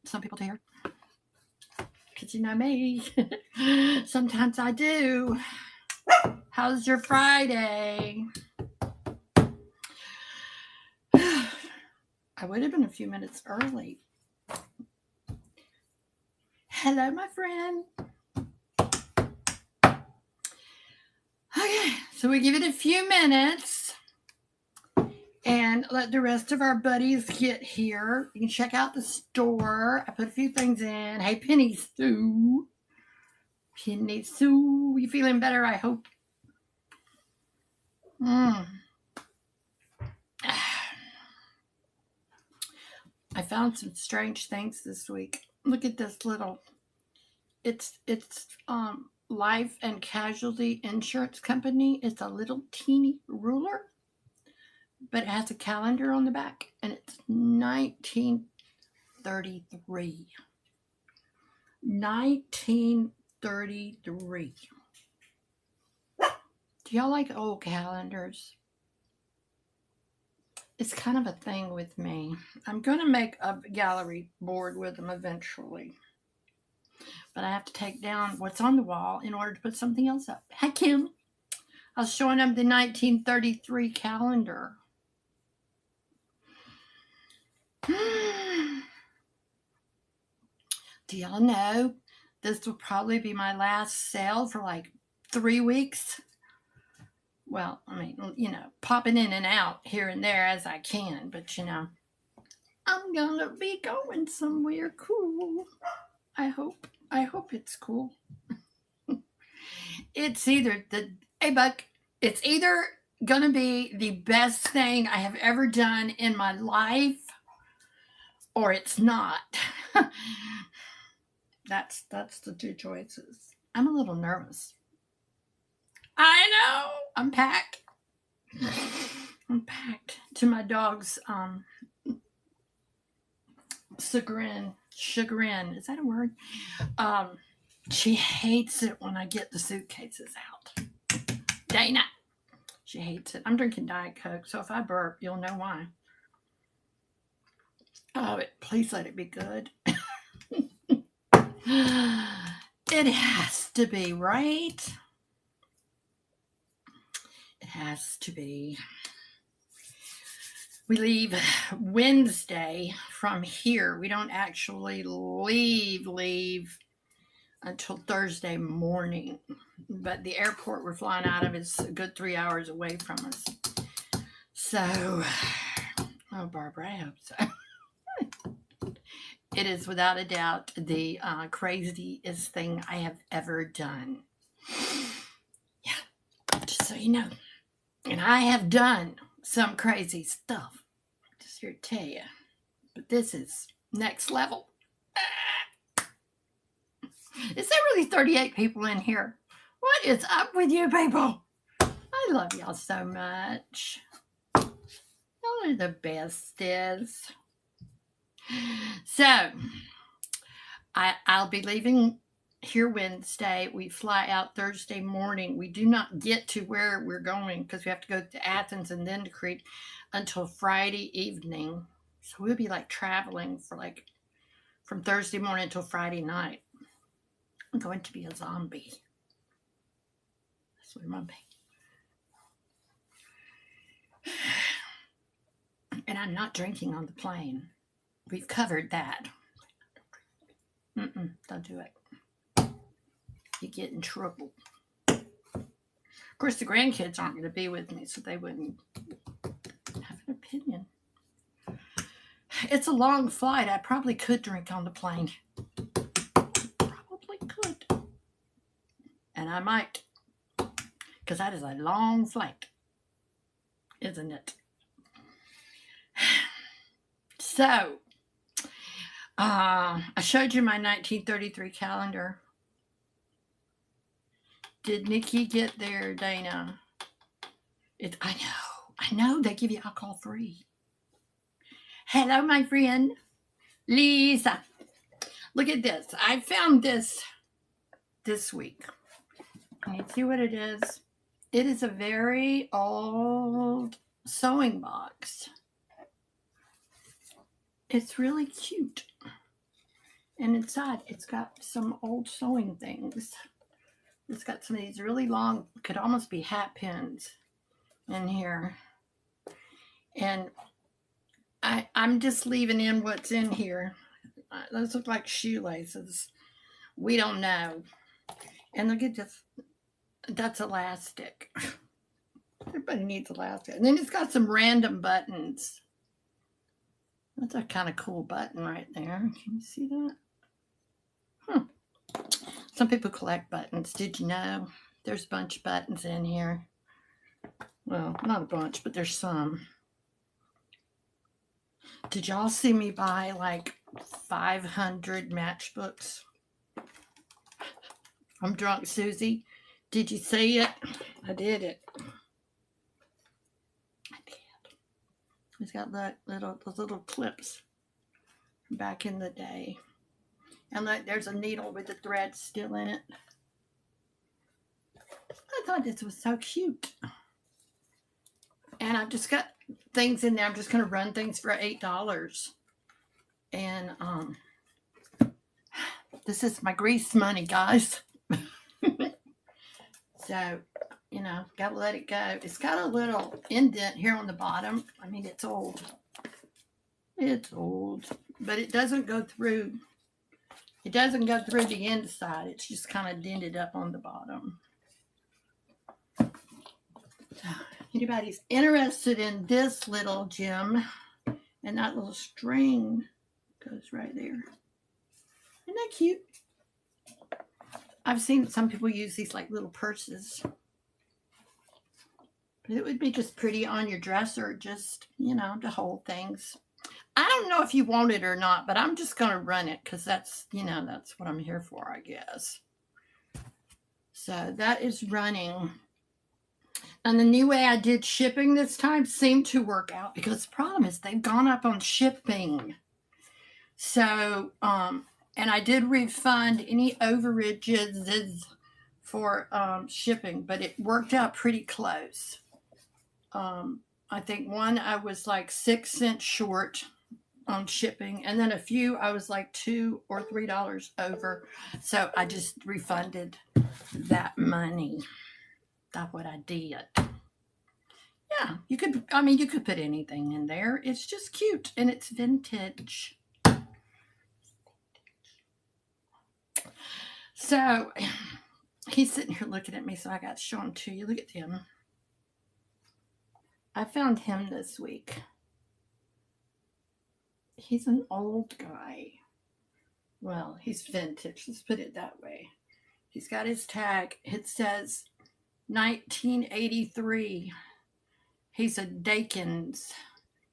some people do. Because you know me. Sometimes I do. How's your Friday? I would have been a few minutes early. Hello, my friend. Okay, so we give it a few minutes and let the rest of our buddies get here. You can check out the store. I put a few things in. Hey, Penny Sue. Penny Sue, you feeling better, I hope? I found some strange things this week. Look at this little, it's Life and Casualty Insurance Company. It's a little teeny ruler, but it has a calendar on the back, and it's 1933. 1933. Do y'all like old calendars? It's kind of a thing with me. I'm going to make a gallery board with them eventually. But I have to take down what's on the wall in order to put something else up. Hi, Kim. I was showing them the 1933 calendar. Do y'all know this will probably be my last sale for like 3 weeks? Well, I mean, you know, popping in and out here and there as I can, but you know, I'm gonna be going somewhere cool. I hope it's cool. It's either hey Buck, it's either gonna be the best thing I have ever done in my life, or it's not. That's the two choices. I'm a little nervous. I know. I'm packed. I'm packed to my dog's chagrin. Is that a word? She hates it when I get the suitcases out. Dana. She hates it. I'm drinking Diet Coke, so if I burp, you'll know why. Oh, please let it be good. It has to be, right? It has to be. We leave Wednesday from here. We don't actually leave until Thursday morning. But the airport we're flying out of is a good 3 hours away from us. So, oh, Barbara, I hope so. It is without a doubt the craziest thing I have ever done. Yeah, just so you know. And I have done some crazy stuff, just here to tell you. But this is next level. Is there really 38 people in here? What is up with you people? I love y'all so much. Y'all are the bestest. So, I'll be leaving here Wednesday. We fly out Thursday morning. We do not get to where we're going because we have to go to Athens and then to Crete until Friday evening. So we'll be like traveling for like from Thursday morning until Friday night. I'm going to be a zombie. That's what I'm going to be. And I'm not drinking on the plane. We've covered that. Don't do it. You get in trouble. Of course, the grandkids aren't going to be with me, so they wouldn't have an opinion. It's a long flight. I probably could drink on the plane. Probably could. And I might. Because that is a long flight. Isn't it? So, I showed you my 1933 calendar. Did Nikki get there, Dana? I know. They give you alcohol free. Hello, my friend, Lisa. Look at this. I found this week. Can you see what it is? It is a very old sewing box. It's really cute. And inside, it's got some old sewing things. It's got some of these really long, could almost be hat pins in here. And I'm just leaving in what's in here. Those look like shoelaces. We don't know. And look at this. That's elastic. Everybody needs elastic. And then it's got some random buttons. That's a kind of cool button right there. Can you see that? Some people collect buttons. Did you know? There's a bunch of buttons in here. Well, not a bunch, but there's some. Did y'all see me buy like 500 matchbooks? I'm drunk, Susie. Did you see it? I did it. I did. It's got those little clips from back in the day. And look, there's a needle with the thread still in it. I thought this was so cute. And I've just got things in there. I'm just going to run things for $8. And this is my grease money, guys. So, you know, got to let it go. It's got a little indent here on the bottom. I mean, it's old. It's old. But it doesn't go through. It doesn't go through the inside. It's just kind of dented up on the bottom. So, anybody's interested in this little gem, and that little string goes right there. Isn't that cute? I've seen some people use these like little purses. But it would be just pretty on your dresser, just, you know, to hold things. I don't know if you want it or not, but I'm just going to run it because that's, you know, that's what I'm here for, I guess. So that is running. And the new way I did shipping this time seemed to work out because the problem is they've gone up on shipping. So, and I did refund any overages for shipping, but it worked out pretty close. I think one I was like 6 cents short on shipping, and then a few I was like $2 or $3 over. So I just refunded that money. That's what I did. Yeah, you could, I mean, you could put anything in there. It's just cute and it's vintage. So he's sitting here looking at me, so I got to show him to you. Look at him. I found him this week. He's an old guy. Well, he's vintage. Let's put it that way. He's got his tag. It says 1983. He's a Dakins.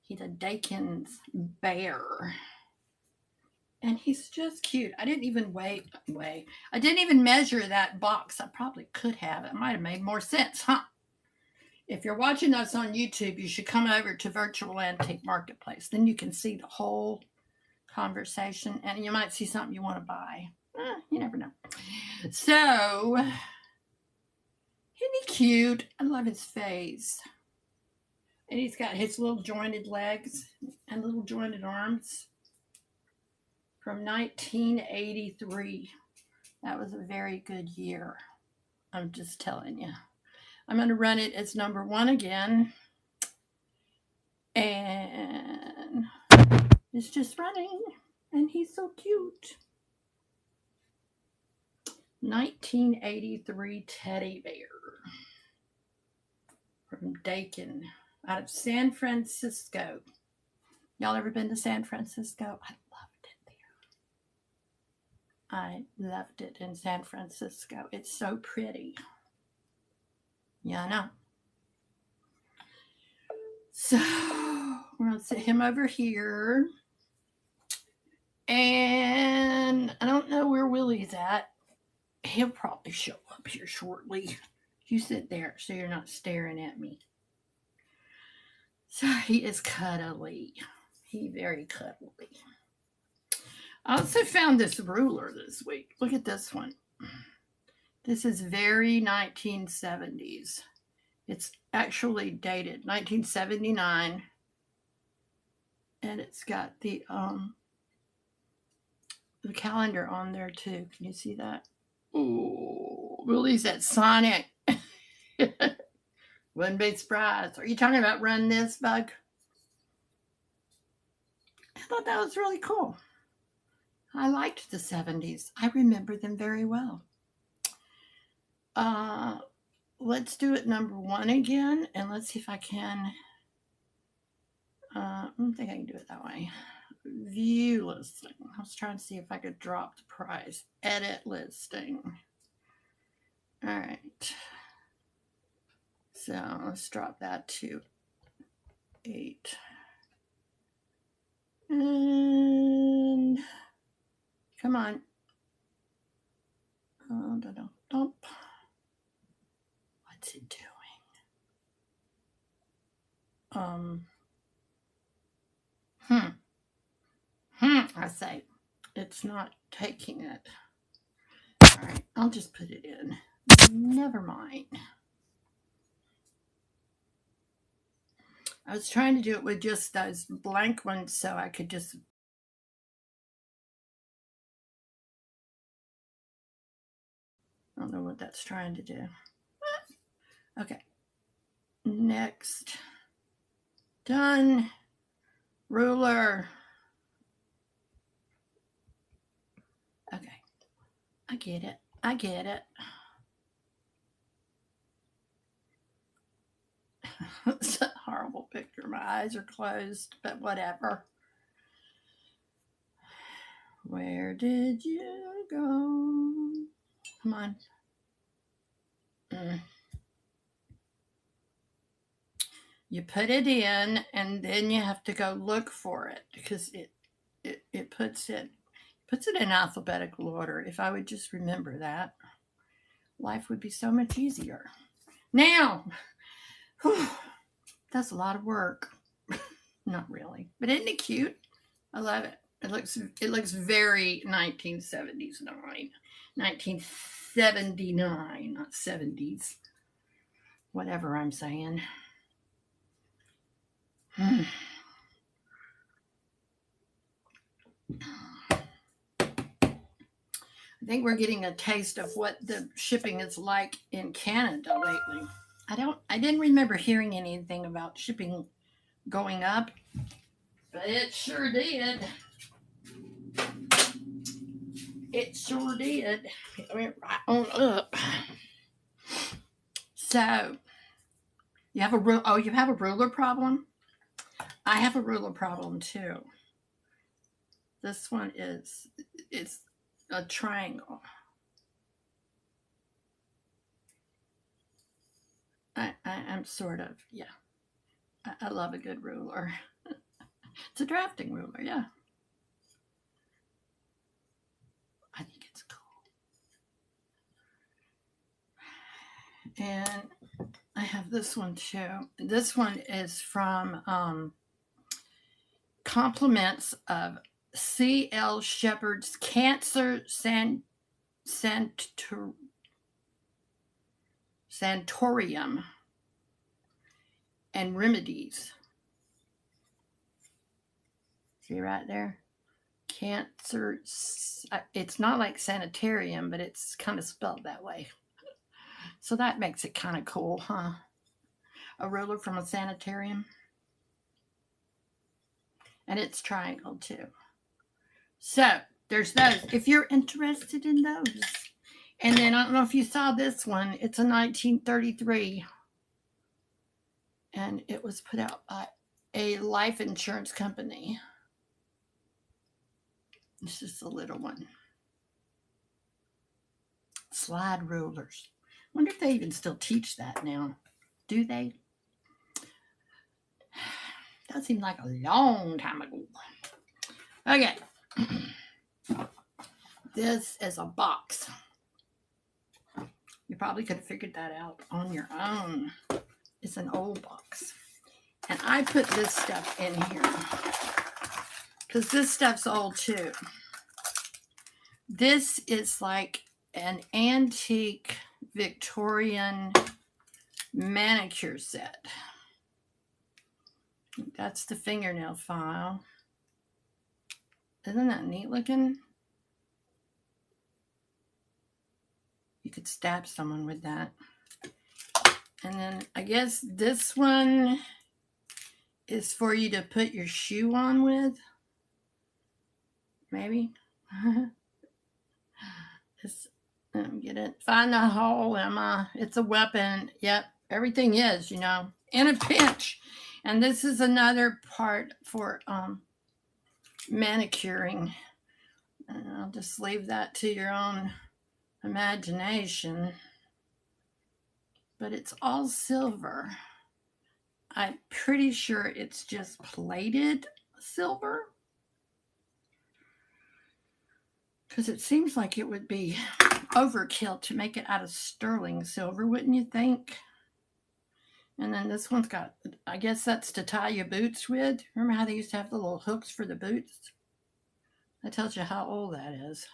He's a Dakins bear. And he's just cute. I didn't even weigh. I didn't even measure that box. I probably could have. It might have made more sense, huh? If you're watching us on YouTube, you should come over to Virtual Antique Marketplace. Then you can see the whole conversation, and you might see something you want to buy. You never know. So, isn't he cute? I love his face. And he's got his little jointed legs and little jointed arms. From 1983. That was a very good year. I'm just telling you. I'm going to run it as number 1 again. And it's just running. And he's so cute. 1983 teddy bear. From Dakin. Out of San Francisco. Y'all ever been to San Francisco? I loved it in San Francisco. It's so pretty. Yeah, I know. So, we're going to sit him over here. And I don't know where Willy's at. He'll probably show up here shortly. You sit there so you're not staring at me. So, he is cuddly. He's very cuddly. I also found this ruler this week. Look at this one. This is very 1970s. It's actually dated 1979. And it's got the the calendar on there too. Can you see that? Oh, Willy's at Sonic. Wouldn't be surprised. Are you talking about Run This, Bug? I thought that was really cool. I liked the 70s. I remember them very well. Let's do it number 1 again, and let's see if I can. I don't think I can do it that way. View listing. I was trying to see if I could drop the price. Edit listing. All right. So let's drop that to 8. And come on. Oh, dump. What's it doing? I say it's not taking it. All right, I'll just put it in. Never mind. I was trying to do it with just those blank ones so I could just. I don't know what that's trying to do. Okay. Next. Done. Ruler. Okay. I get it. I get it. It's a horrible picture. My eyes are closed, but whatever. Where did you go? Come on. You put it in, and then you have to go look for it because it puts it in alphabetical order. If I would just remember that, life would be so much easier. Now, whew, that's a lot of work. Not really, but isn't it cute? I love it. It looks very 1979, 1979, not 70s. Whatever I'm saying. I think we're getting a taste of what the shipping is like in Canada lately. I didn't remember hearing anything about shipping going up, but it sure did. It sure did. It went right on up. So, you have a ruler problem? I have a ruler problem too. This one it's a triangle. I'm sort of, yeah. I love a good ruler. It's a drafting ruler, yeah. I think it's cool. And I have this one too. This one is from Compliments of C.L. Shepherd's Cancer Sanatorium and Remedies. See right there? Cancer. It's not like sanitarium, but it's kind of spelled that way. So that makes it kind of cool, huh? A ruler from a sanitarium. And it's triangle too. So there's those. If you're interested in those. And then I don't know if you saw this one. It's a 1933. And it was put out by a life insurance company. This is a little one. Slide rulers. I wonder if they even still teach that now. Do they? That seemed like a long time ago. Okay. This is a box. You probably could have figured that out on your own. It's an old box. And I put this stuff in here because this stuff's old too. This is like an antique Victorian manicure set. That's the fingernail file. Isn't that neat looking? could stab someone with that. And then I guess this one is for you to put your shoe on with. Maybe. Get it. Find the hole, Emma. It's a weapon. Yep. Everything is, you know, in a pinch. And this is another part for manicuring. And I'll just leave that to your own imagination. But it's all silver. I'm pretty sure it's just plated silver. Because it seems like it would be overkill to make it out of sterling silver, wouldn't you think? And then this one's got, I guess that's to tie your boots with. Remember how they used to have the little hooks for the boots? That tells you how old that is.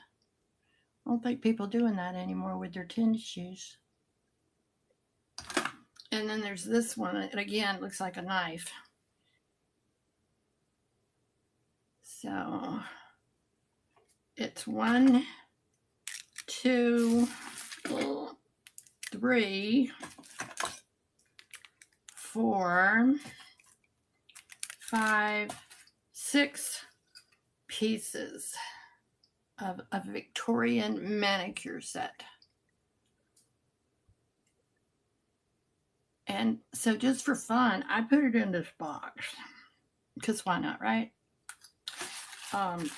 I don't think people doing that anymore with their tennis shoes. And then there's this one. It again looks like a knife. So it's 1, 2, 3, 4, 5, 6 pieces of a Victorian manicure set. And so just for fun, I put it in this box. Because why not, right? And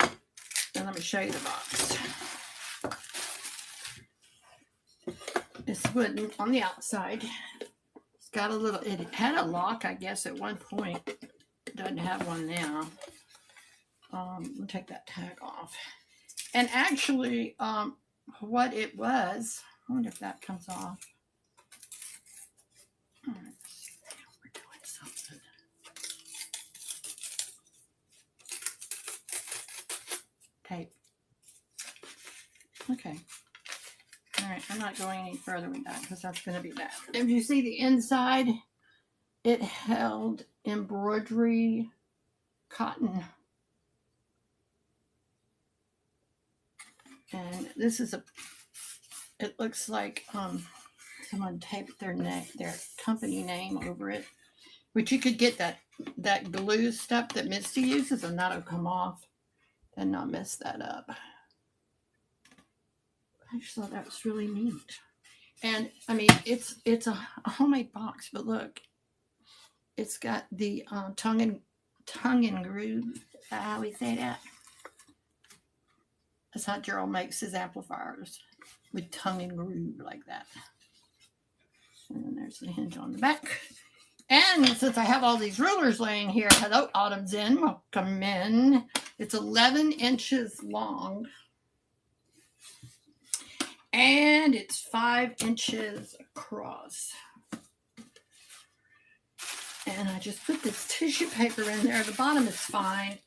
let me show you the box. It's wooden on the outside. It's got a little, it had a lock, I guess, at one point. It doesn't have one now. We'll take that tag off. And actually, what it was, I wonder if that comes off. We're doing something. Tape. Okay. All right, I'm not going any further with that because that's going to be bad. If you see the inside, it held embroidery cotton. And this is it looks like someone taped their company name over it. But you could get that glue stuff that Misty uses and that'll come off and not mess that up. I just thought that was really neat. And I mean, it's a homemade box, but look, it's got the tongue and groove. Is that how we say that? That's how Gerald makes his amplifiers, with tongue and groove like that. And then there's the hinge on the back. And since I have all these rulers laying here, hello, Autumn's in, welcome in. It's 11 inches long. And it's 5 inches across. And I just put this tissue paper in there. The bottom is fine.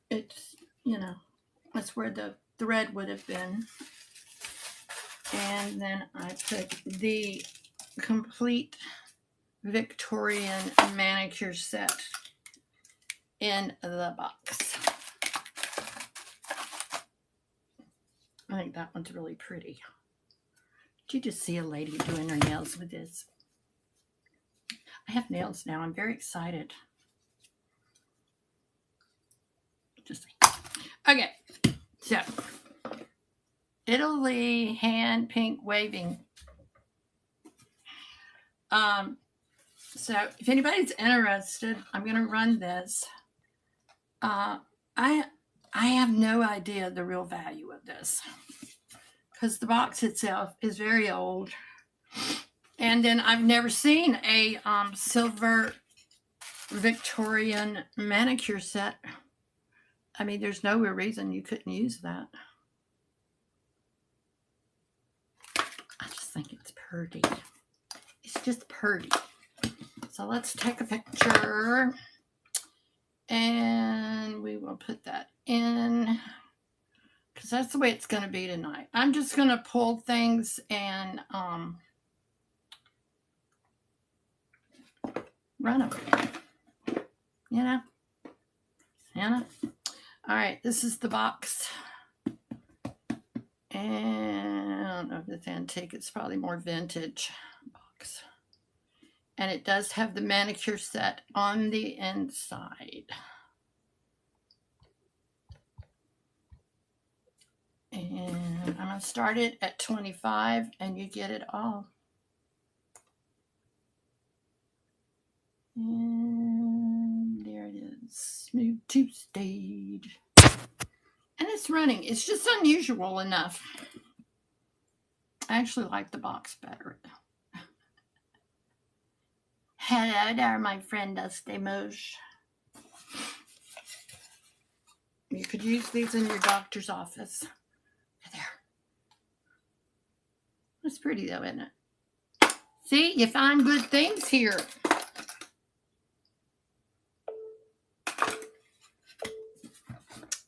It's, you know, that's where the thread would have been. And then I put the complete Victorian manicure set in the box. I think that one's really pretty. Did you just see a lady doing her nails with this? I have nails now. I'm very excited. Just okay. So, Italy hand pink waving. So if anybody's interested, I'm going to run this. I have no idea the real value of this because the box itself is very old. And then I've never seen a silver Victorian manicure set. I mean, there's no real reason you couldn't use that. I just think it's pretty. It's just pretty. So let's take a picture. And we will put that in. Because that's the way it's going to be tonight. I'm just going to pull things and run them. You know? All right, this is the box. And don't know if it's antique. It's probably more vintage box. And it does have the manicure set on the inside. And I'm going to start it at 25 and you get it all. And there it is. Move to stage. And it's running. It's just unusual enough. I actually like the box better. Hello there, my friend Dusty Mosh. You could use these in your doctor's office. There. That's pretty though, isn't it? See, you find good things here.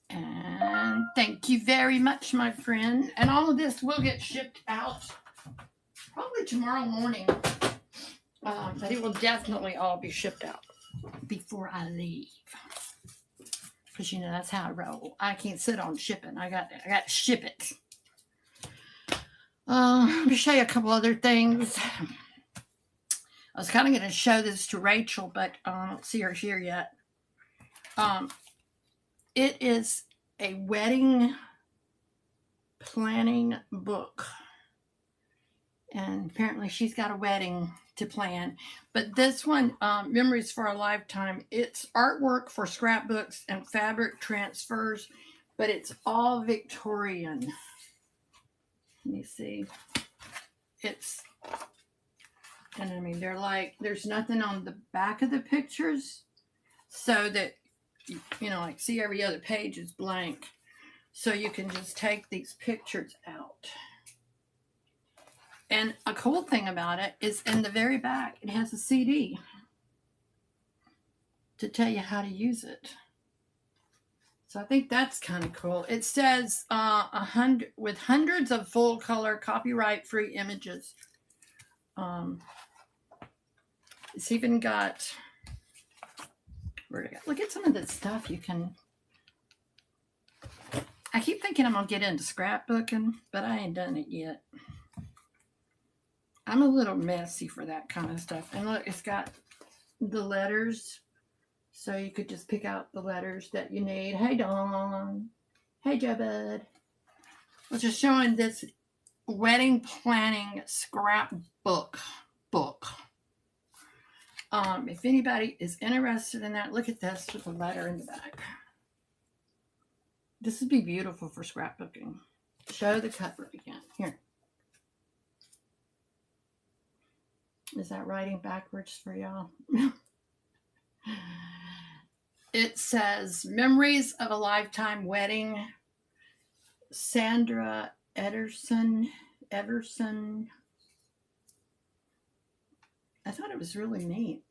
And thank you very much, my friend. And all of this will get shipped out probably tomorrow morning. But it will definitely all be shipped out before I leave. Because, you know, that's how I roll. I can't sit on shipping. I got to ship it. Let me show you a couple other things. I was kind of going to show this to Rachel, but I don't see her here yet. It is a wedding planning book. And apparently she's got a wedding to plan. But this one, Memories for a Lifetime, it's artwork for scrapbooks and fabric transfers, but it's all Victorian. Let me see. And I mean, they're like, there's nothing on the back of the pictures, so that, you know, like, see, every other page is blank. So you can just take these pictures out. And a cool thing about it is in the very back, it has a CD to tell you how to use it. So I think that's kind of cool. It says with hundreds of full color copyright-free images. It's even got, look at some of the stuff you can. I keep thinking I'm going to get into scrapbooking, but I ain't done it yet. I'm a little messy for that kind of stuff. And look, it's got the letters. So you could just pick out the letters that you need. Hey, Dawn. Hey, Joe Bud. I was just showing this wedding planning scrapbook book. If anybody is interested in that, look at this with a letter in the back. This would be beautiful for scrapbooking. Show the cover again. Here. Is that writing backwards for y'all? It says, Memories of a Lifetime Wedding, Sandra Everson. I thought it was really neat.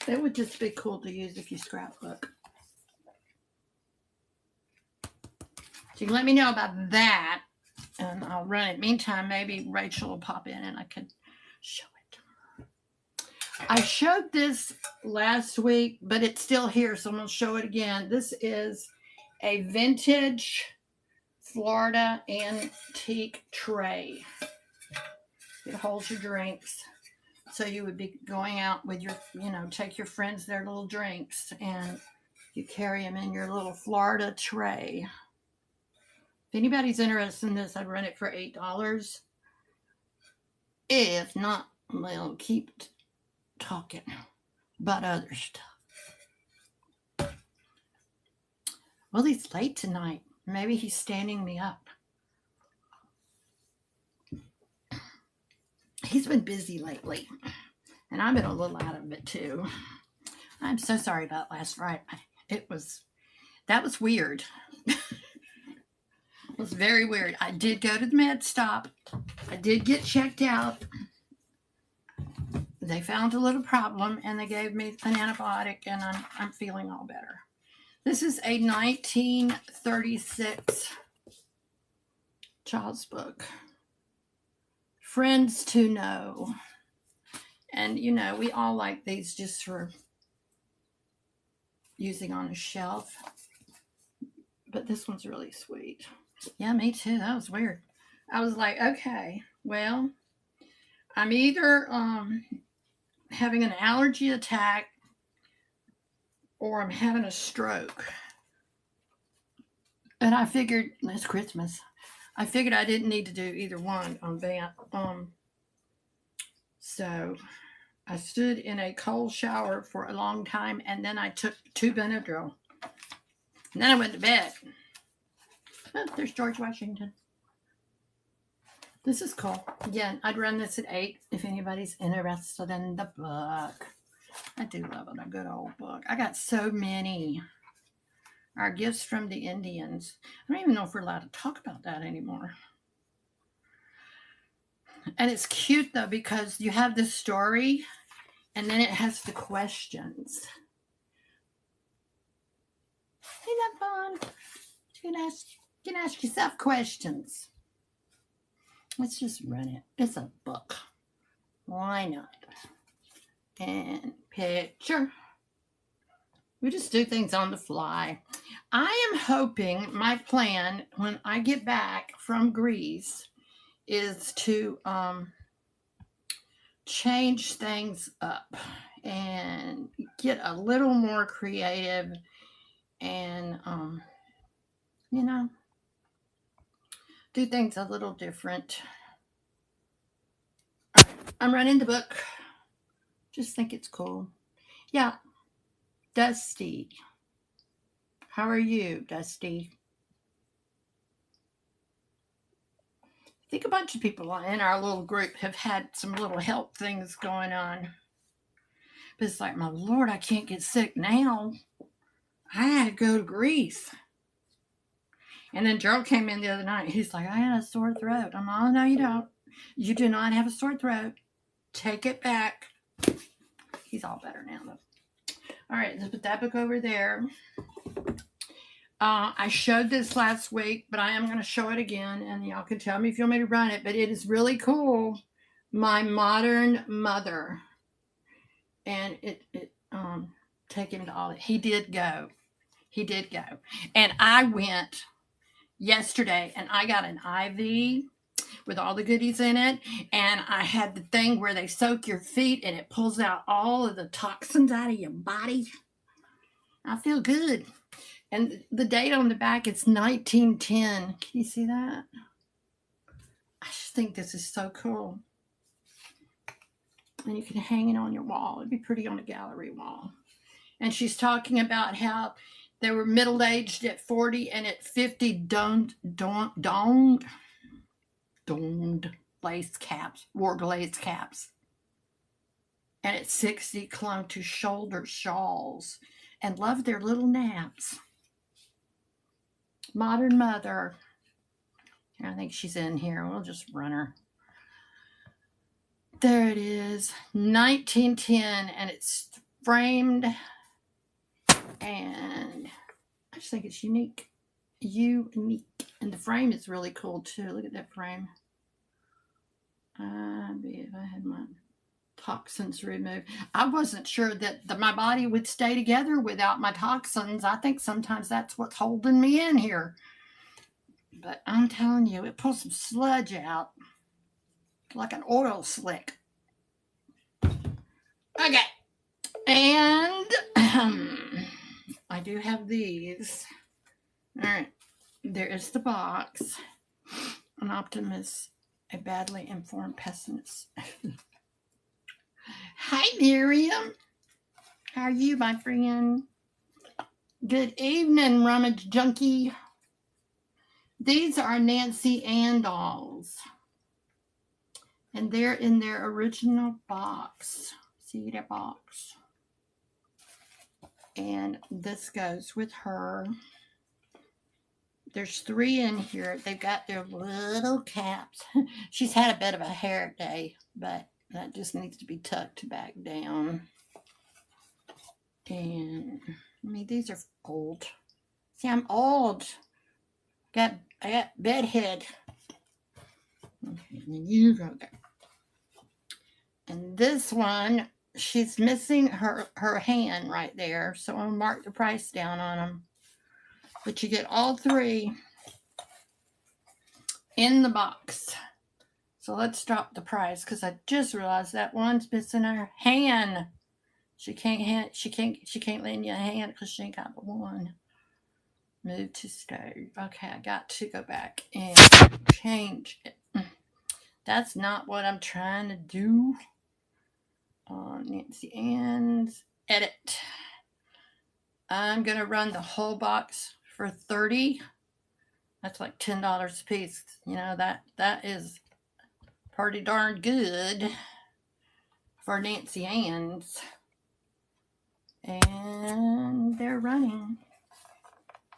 It would just be cool to use if you scrapbook. So you can let me know about that, and I'll run it. Meantime, maybe Rachel will pop in and I can show it. I showed this last week, but it's still here, so I'm going to show it again. This is a vintage Florida antique tray. It holds your drinks. So you would be going out with your, you know, take your friends their little drinks, and you carry them in your little Florida tray. If anybody's interested in this, I'd run it for $8. If not, we'll keep talking about other stuff. Well, he's late tonight. Maybe he's standing me up. He's been busy lately, and I've been a little out of it too. I'm so sorry about last Friday. That was weird. It was very weird. I did go to the med stop. I did get checked out. They found a little problem, and they gave me an antibiotic, and I'm feeling all better. This is a 1936 child's book. Friends to Know. And, you know, we all like these just for using on a shelf. But But this one's really sweet. Yeah, me too. That was weird. I was like, okay, well, I'm either having an allergy attack or I'm having a stroke. And I figured, it's Christmas. I figured I didn't need to do either one on that. So I stood in a cold shower for a long time, and then I took 2 Benadryl. And then I went to bed. Oh, there's George Washington. This is cool. Again, I'd run this at 8 if anybody's interested in the book. I do love it, a good old book. I got so many. Our Gifts from the Indians. I don't even know if we're allowed to talk about that anymore. And it's cute, though, because you have this story, and then it has the questions. Isn't that fun? You can ask yourself questions. Let's just run it. It's a book. Why not? And picture. We just do things on the fly. I am hoping my plan when I get back from Greece is to change things up and get a little more creative and, you know, do things a little different. All right, I'm running the book. Just think it's cool. Yeah. Dusty. How are you, Dusty? I think a bunch of people in our little group have had some little health things going on. But it's like, my Lord, I can't get sick now. I had to go to Greece. And then Gerald came in the other night. He's like, I had a sore throat. I'm like, oh, no, you don't. You do not have a sore throat. Take it back. He's all better now, though. All right, let's put that book over there. I showed this last week, but I am going to show it again, and y'all can tell me if you want me to run it, but it is really cool. My Modern Mother. And it take him to all it. He did go. And I went yesterday, and I got an IV with all the goodies in it, and I had the thing where they soak your feet and it pulls out all of the toxins out of your body. I feel good. And the date on the back is 1910. Can you see that? I just think this is so cool. And you can hang it on your wall. It'd be pretty on a gallery wall. And she's talking about how they were middle-aged at 40 and at 50 donned lace caps, wore lace caps. And at 60 clung to shoulder shawls and loved their little naps. Modern Mother. I think she's in here. We'll just run her. There it is. 1910, and it's framed. And I just think it's unique. And the frame is really cool, too. Look at that frame. If I had my toxins removed. I wasn't sure that my body would stay together without my toxins. I think sometimes that's what's holding me in here. But I'm telling you, it pulls some sludge out like an oil slick. Okay. And I do have these. All right. There is the box. An optimist, a badly informed pessimist. Hi, Miriam. How are you, my friend? Good evening, rummage junkie. These are Nancy Ann dolls. And they're in their original box. See that box? And this goes with her. There's 3 in here. They've got their little caps. She's had a bit of a hair day, but that just needs to be tucked back down. And I mean, these are old. See, I'm old. I got bedhead. Okay, and then you go there. And this one, she's missing her hand right there. So I'll mark the price down on them. But you get all 3 in the box. So let's drop the price because I just realized that one's missing her hand. She can't lend you a hand because she ain't got but one. Move to stove. Okay, I got to go back and change it. That's not what I'm trying to do. Nancy Ann's edit. I'm gonna run the whole box for $30. That's like $10 a piece. You know, that is pretty darn good for Nancy Ann's. And they're running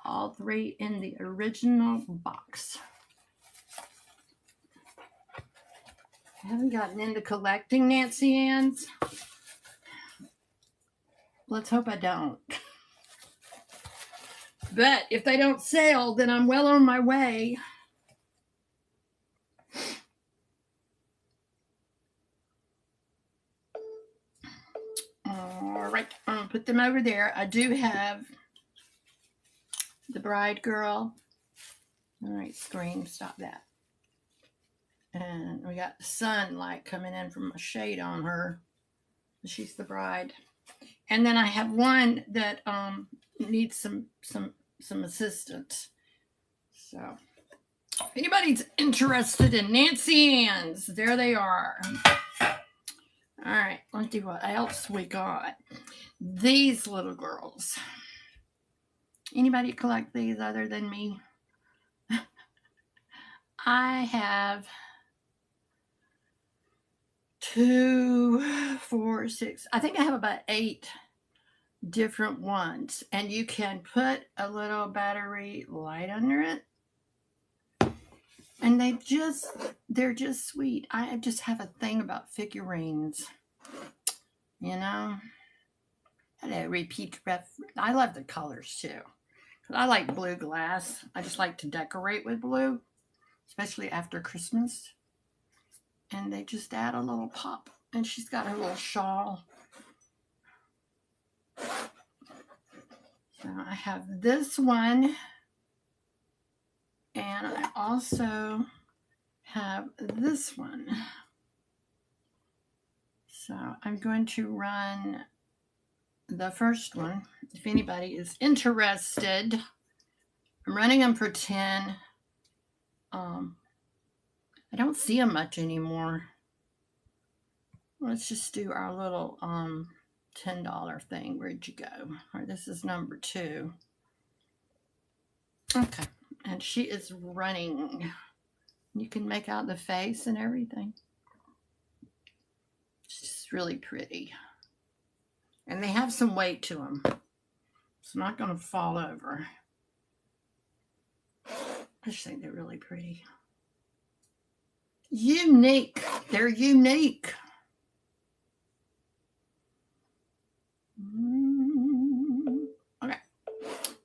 all 3 in the original box. I haven't gotten into collecting Nancy Ann's. Let's hope I don't. But if they don't sell, then I'm well on my way. All right, I'm going to put them over there. I do have the bride girl. All right, screen, stop that. And we got the sunlight coming in from a shade on her. She's the bride. And then I have one that needs some assistance. So if anybody's interested in Nancy Ann's, there they are. All right, let's see what else we got. These little girls. Anybody collect these other than me? I have 2, 4, 6. I think I have about 8 different ones, and you can put a little battery light under it, and they're just sweet. I just have a thing about figurines, you know. Hello, repeat ref. I love the colors too. I like blue glass. I just like to decorate with blue, especially after Christmas. And they just add a little pop. And she's got her little shawl. So I have this one. And I also have this one. So I'm going to run the first one. If anybody is interested, I'm running them for 10. I don't see them much anymore. Let's just do our little $10 thing. Where'd you go? All right, this is number 2. Okay, and she is running. You can make out the face and everything. She's really pretty. And they have some weight to them. It's not going to fall over. I just think they're really pretty. Unique. They're unique. Okay.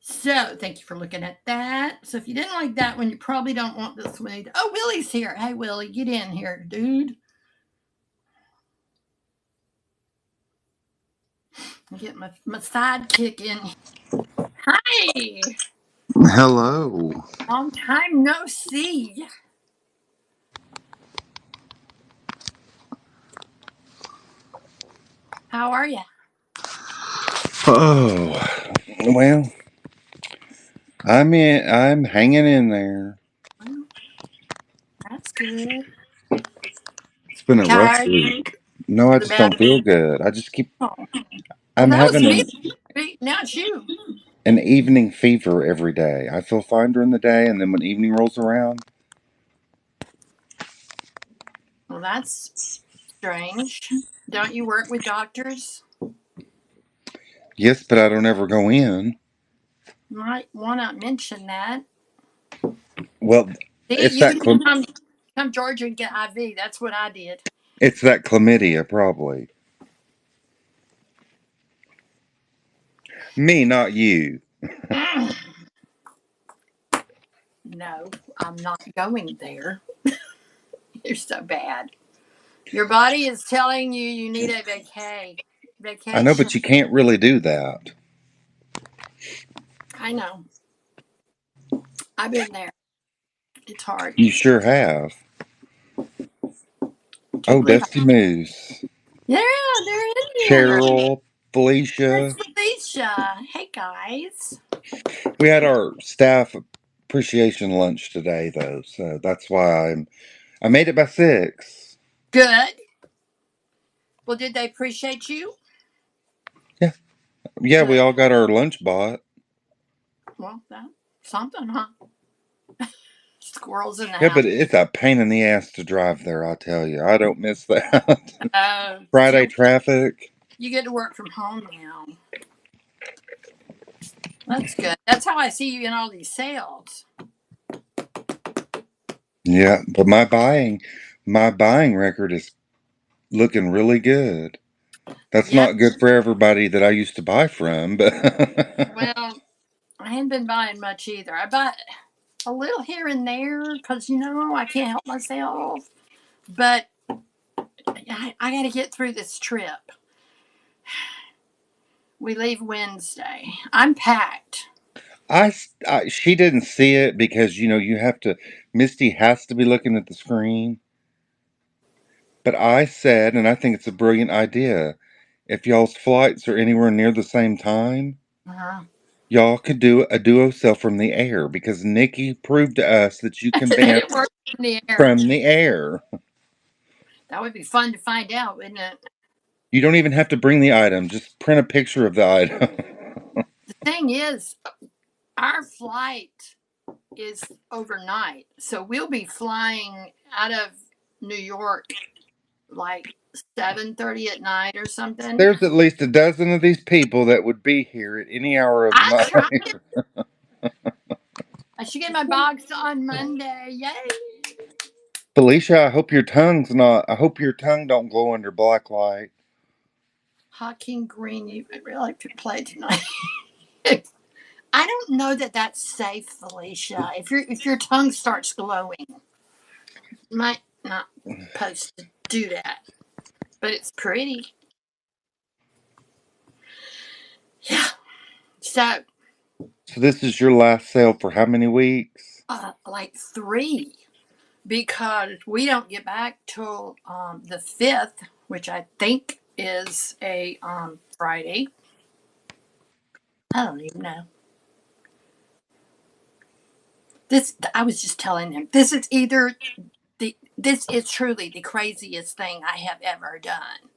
So, thank you for looking at that. So, if you didn't like that one, you probably don't want this one either. Oh, Willy's here. Hey, Willy, get in here, dude. Get my sidekick in. Hi. Hello. Long time no see. How are you? Oh, well, I'm hanging in there. Well, that's good. It's been a rough Tired? week. No, I Was it just bad? don't feel good. I just keep. Oh, well, I'm that was having me. Now it's you. an evening fever every day. I feel fine during the day, and then when evening rolls around, Well, that's strange. Don't you work with doctors? yes, but I don't ever go in. Might want to mention that. Well, See, it's you that can come Georgia and get IV. That's what I did. it's that chlamydia, probably. Me, not you. No, I'm not going there. You're so bad. Your body is telling you you need a I know, vacation. but you can't really do that. I know. I've been there. It's hard. You sure have. Can't Oh, believe Dusty Moose. Yeah, they're in here. Cheryl, There's Felicia. Felicia. Hey guys. We had our staff appreciation lunch today, though, so that's why I made it by 6. Good. Well, did they appreciate you? Yeah, yeah, we Good. all got our lunch bought. Well, that's something, huh? Squirrels in the Yeah, house. but it's a pain in the ass to drive there. I tell you, I don't miss that. Friday So traffic. you get to work from home now. That's good. That's how I see you in all these sales. Yeah, but my buying record is looking really good. That's Yeah. not good for everybody that I used to buy from, but Well, I ain't been buying much either. I buy a little here and there because I can't help myself. But I got to get through this trip. We leave Wednesday. I'm packed. she didn't see it because you have to. Misty has to be looking at the screen. But I said, and I think it's a brilliant idea. If y'all's flights are anywhere near the same time, Uh-huh. y'all could do a duo sell from the air because Nikki proved to us that you can That vent it works in the air. from the air. That would be fun to find out, wouldn't it? You don't even have to bring the item, just print a picture of the item. The thing is, our flight is overnight. So we'll be flying out of New York like 7:30 at night or something. There's at least a dozen of these people that would be here at any hour of the I tried. night. I should get my box on Monday. Yay! Felicia, I hope your tongue don't glow under black light. Hakeem Green, you really like to play tonight. I don't know that that's safe, Felicia. If your tongue starts glowing, you might not supposed to do that. But it's pretty. Yeah. So, So this is your last sale for how many weeks? like 3, because we don't get back till the 5th, which I think is a Friday. I don't even know. This I was just telling him. This is truly the craziest thing I have ever done.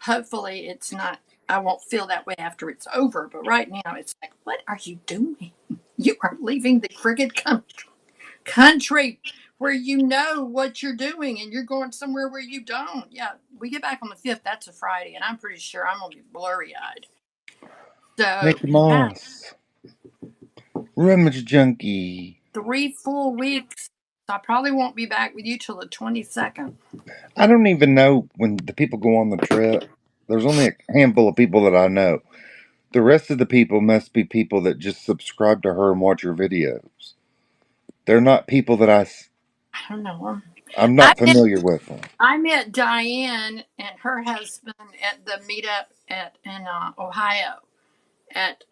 Hopefully, it's not. I won't feel that way after it's over. But right now, it's like, what are you doing? You are leaving the friggin' country where you know what you're doing, and you're going somewhere where you don't. Yeah, we get back on the 5th. That's a Friday, and I'm pretty sure I'm gonna be blurry eyed. So Mickey yeah, Mouse. Rummage Junkie. 3 full weeks. So I probably won't be back with you till the 22nd. I don't even know when the people go on the trip. There's only a handful of people that I know. The rest of the people must be people that just subscribe to her and watch her videos. They're not people that I don't know. I'm I not met familiar with them. I met Diane and her husband at the meetup in Ohio at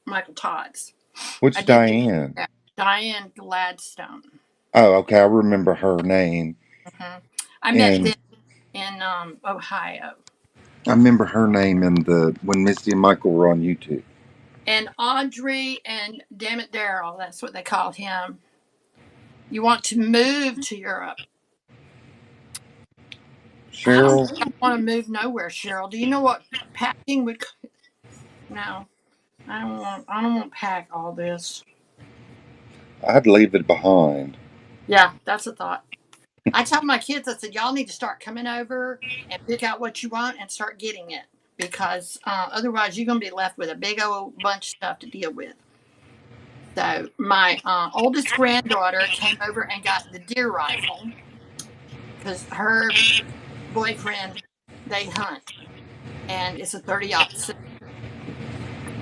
Michael Todd's. I Which did get Diane? that. Diane Gladstone. Oh, okay. I remember her name. I met them And in Ohio. I remember her name in the when Misty and Michael were on YouTube. And Audrey and damn it Daryl, that's what they called him. You want to move to Europe? I don't Cheryl, think I want to move nowhere, Cheryl. Do you know what packing would? No, I don't want. I don't want to pack all this. I'd leave it behind. Yeah, that's a thought. I tell my kids, I said, y'all need to start coming over and pick out what you want and start getting it because otherwise you're going to be left with a big old bunch of stuff to deal with. So my oldest granddaughter came over and got the deer rifle because her boyfriend, they hunt, and it's a 30-06.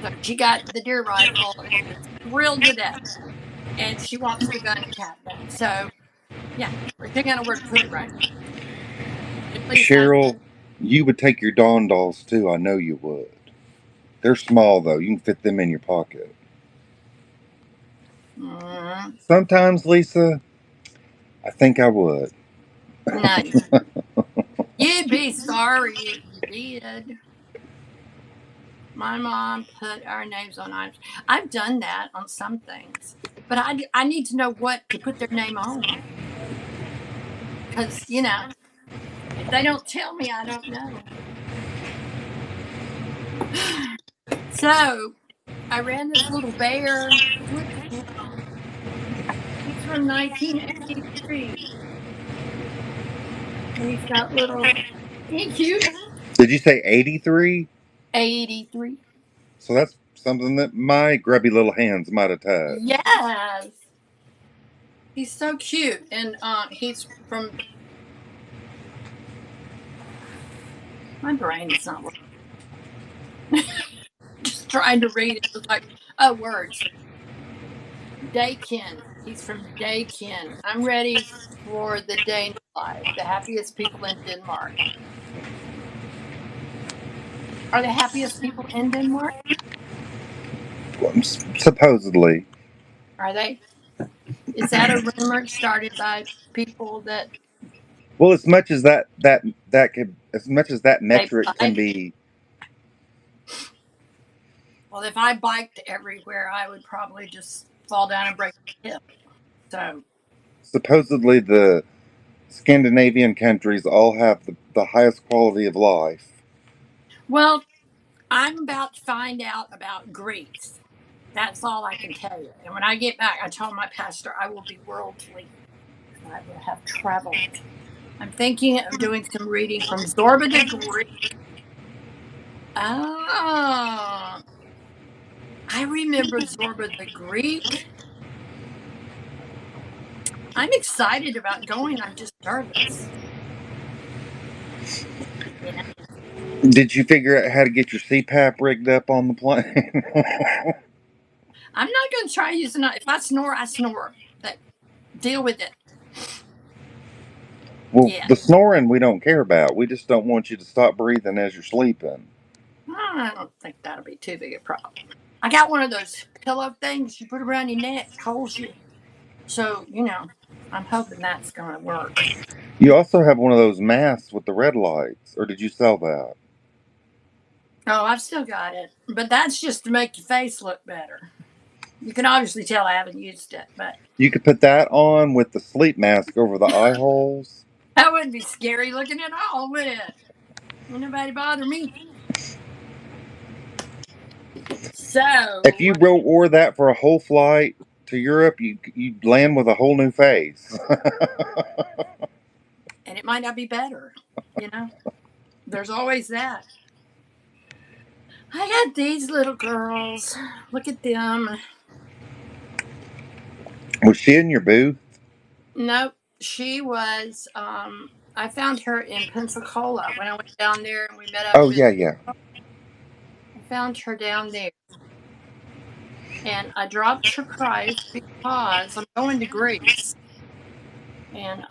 So she got the deer rifle and was thrilled to death, and she wants the gun cabinet. So yeah, we're figuring out where to put it right now. At least I Cheryl, you would take your Dawn dolls too. I know you would. They're small though. You can fit them in your pocket. Mm, Sometimes, Lisa, I think I would. no, you'd be sorry if you did. My mom put our names on items. I've done that on some things, but I need to know what to put their name on because if they don't tell me, I don't know. So I ran this little bear. Look at him. He's from 1983, and he's got little. Ain't he cute? Did you say 83? 83. So that's something that my grubby little hands might have touched. Yes, he's so cute, and he's from. My brain is not working. Just trying to read it. It's like, oh, words. Dakin. He's from Dakin. I'm ready for the Dane life. The happiest people in Denmark. Are the happiest people in Denmark? Supposedly. Are they? Is that a rumor started by people that Well, as much as that could, as much as that they metric can bike? be, Well, if I biked everywhere, I would probably just fall down and break my hip. So, supposedly the Scandinavian countries all have the highest quality of life. well, I'm about to find out about Greece. That's all I can tell you. And when I get back, I told my pastor I will be worldly. I will have traveled. I'm thinking of doing some reading from Zorba the Greek. Oh, I remember Zorba the Greek. I'm excited about going. I'm just nervous. You know, Did you figure out how to get your CPAP rigged up on the plane? I'm not going to try using it. If I snore, I snore. But deal with it. Well, Yeah. the snoring we don't care about. We just don't want you to stop breathing as you're sleeping. I don't think that'll be too big a problem. I got one of those pillow things you put around your neck, holds you. So, I'm hoping that's going to work. You also have one of those masks with the red lights, or did you sell that? Oh, I've still got it. But that's just to make your face look better. You can obviously tell I haven't used it, but You could put that on with the sleep mask over the eye holes. that wouldn't be scary looking at all, would it? Ain't nobody bother me. If So, you wore that for a whole flight to Europe, you'd land with a whole new face. and it might not be better, you know? There's always that. I got these little girls. Look at them. Was she in your booth? Nope. She was, I found her in Pensacola when I went down there and we met up Oh with, yeah, yeah. I found her down there. And I dropped her price because I'm going to Greece. And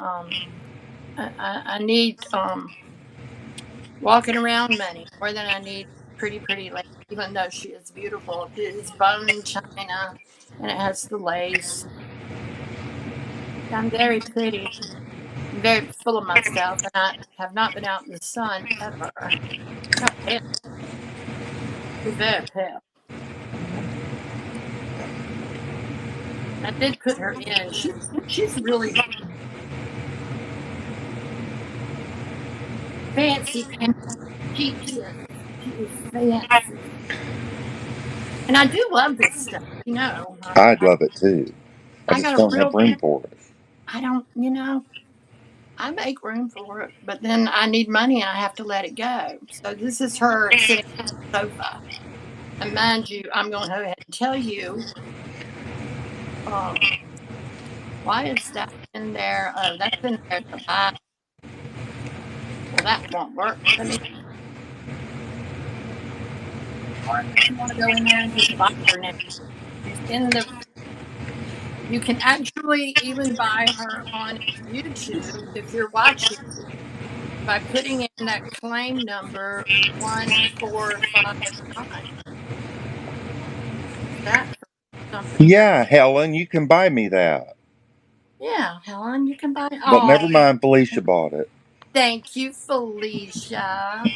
I need walking around money more than I need pretty lady, even though she is beautiful. It is bone china and it has the lace. I'm very pretty, very full of myself, and I have not been out in the sun ever. Look how pale. She's very pale. I did put her in. She's really fancy pants. She is. She is fancy. And I do love this stuff. I'd love it too. I I just got a don't have real room pimp. for it. I don't, I make room for it, but then I need money and I have to let it go. So this is her sitting on the sofa. And mind you, I'm going to go ahead and tell you, um, why is that in there? Oh, that's in there to buy. Well, that won't work. Let me, or unless you want to go in there and just buy her now. She's in the, you can actually even buy her on YouTube if you're watching by putting in that claim number 1459. Is that something for. Yeah, Helen, you can buy me that. Yeah, Helen, you can buy. But never Oh, mind, Felicia bought it. thank you, Felicia.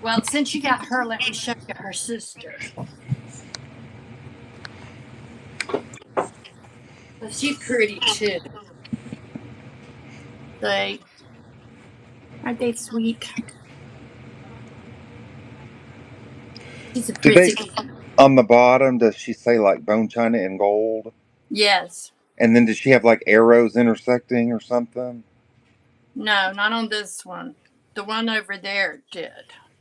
Well, since you got her, let me show you her sister. Well, she's pretty too. They aren't they sweet? She's a Did they, pretty. on the bottom, does she say like bone china and gold? Yes. And then does she have like arrows intersecting or something? No, not on this one. The one over there did.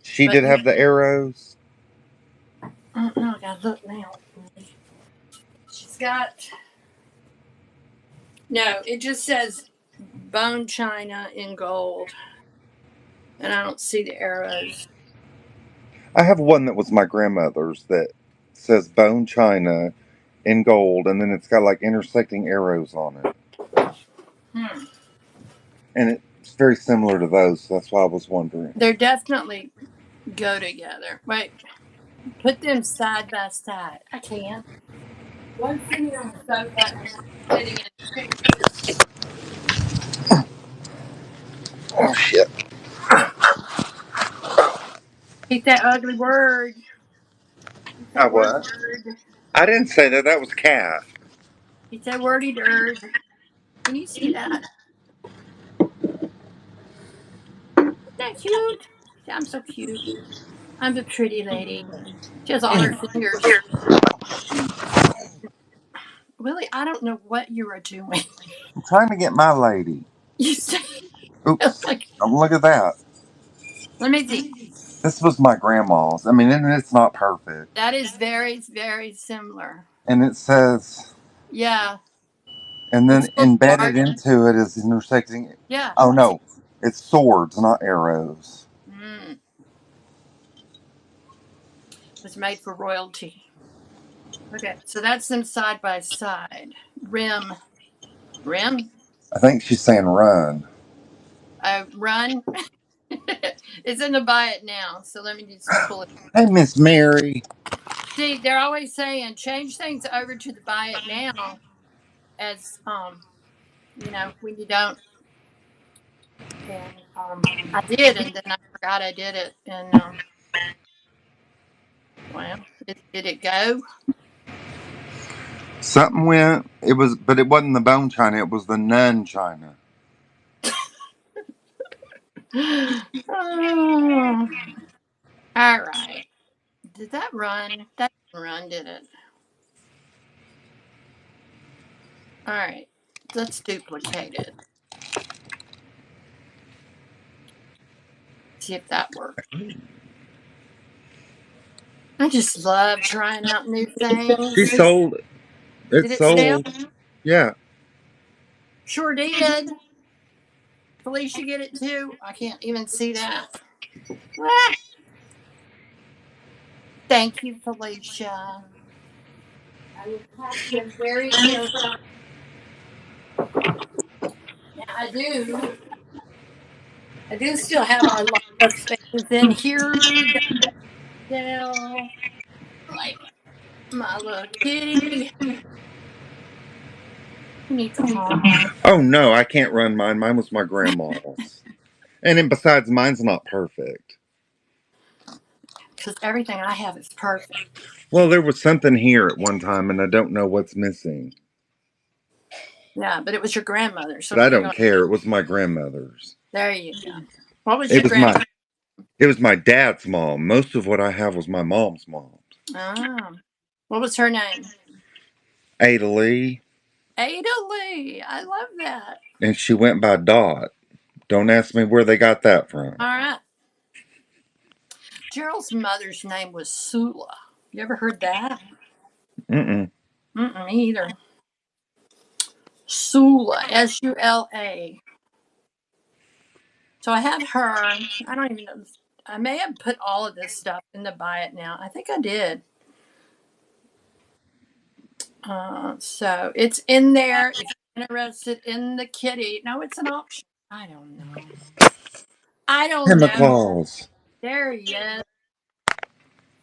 She But did have the arrows. oh, no, I gotta look now. She's got no. It just says bone china in gold, and I don't see the arrows. I have one that was my grandmother's that says bone china in gold, and then it's got like intersecting arrows on it. Hmm. And it's very similar to those, so that's why I was wondering. They're definitely go together. Wait, put them side by side. I can't. One sitting on the sofa and one sitting in the chair. Oh shit. Eat that ugly word. Eat I that wordy what? bird. I didn't say that. That was cat. Eat that wordy bird. Can you see that? Isn't that cute? See, I'm so cute. I'm a pretty lady. She has all her fingers. Willie, I don't know what you are doing. I'm trying to get my lady. You say Oops. like, Oh, look at that. let me see. This was my grandma's. I mean, and it's not perfect. That is very, very similar. And it says, Yeah, and it's then a little embedded dark. into it is intersecting. Yeah, Oh I see. no, it's swords, not arrows. Mm, was made for royalty. Okay, so that's them side by side. Rim, rim, I think she's saying run. run. It's in the buy it now. So let me just pull it. Hey, Miss Mary. See, they're always saying change things over to the buy it now as when you don't. And I did, and then I forgot I did it. And well, did it go? Something went. It was, but it wasn't the bone china. It was the nun china. Oh, all right. Did that run? That didn't run, did it? All right. Let's duplicate it. See if that works. I just love trying out new She things. sold it. Did It's it sell? sold. Yeah. Sure did. Felicia get it too? I can't even see that. Ah, thank you, Felicia. I will pack them very carefully. Now, I do still have a lot of things in here that sell, like my little kitty. He needs a home Oh no, I can't run mine. Mine was my grandma's. And then besides, mine's not perfect. because everything I have is perfect. Well, there was something here at one time, and I don't know what's missing. Yeah, but it was your grandmother, so But I what are you don't going? care. It was my grandmother's. There you go. What was It your was grandmother? my. It was my dad's mom. Most of what I have was my mom's mom. Ah, what was her name? Ada Lee, Ada Lee. I love that. and she went by Dot. Don't ask me where they got that from. All right. Gerald's mother's name was Sula. You ever heard that? Mm-mm. Mm-mm, me either. Sula, Sula. So I have her. I don't even know. I may have put all of this stuff in the buy it now. I think I did. So it's in there. If you're interested in the kitty, no, it's an auction. I don't know. I don't know. Chemicals. There he is,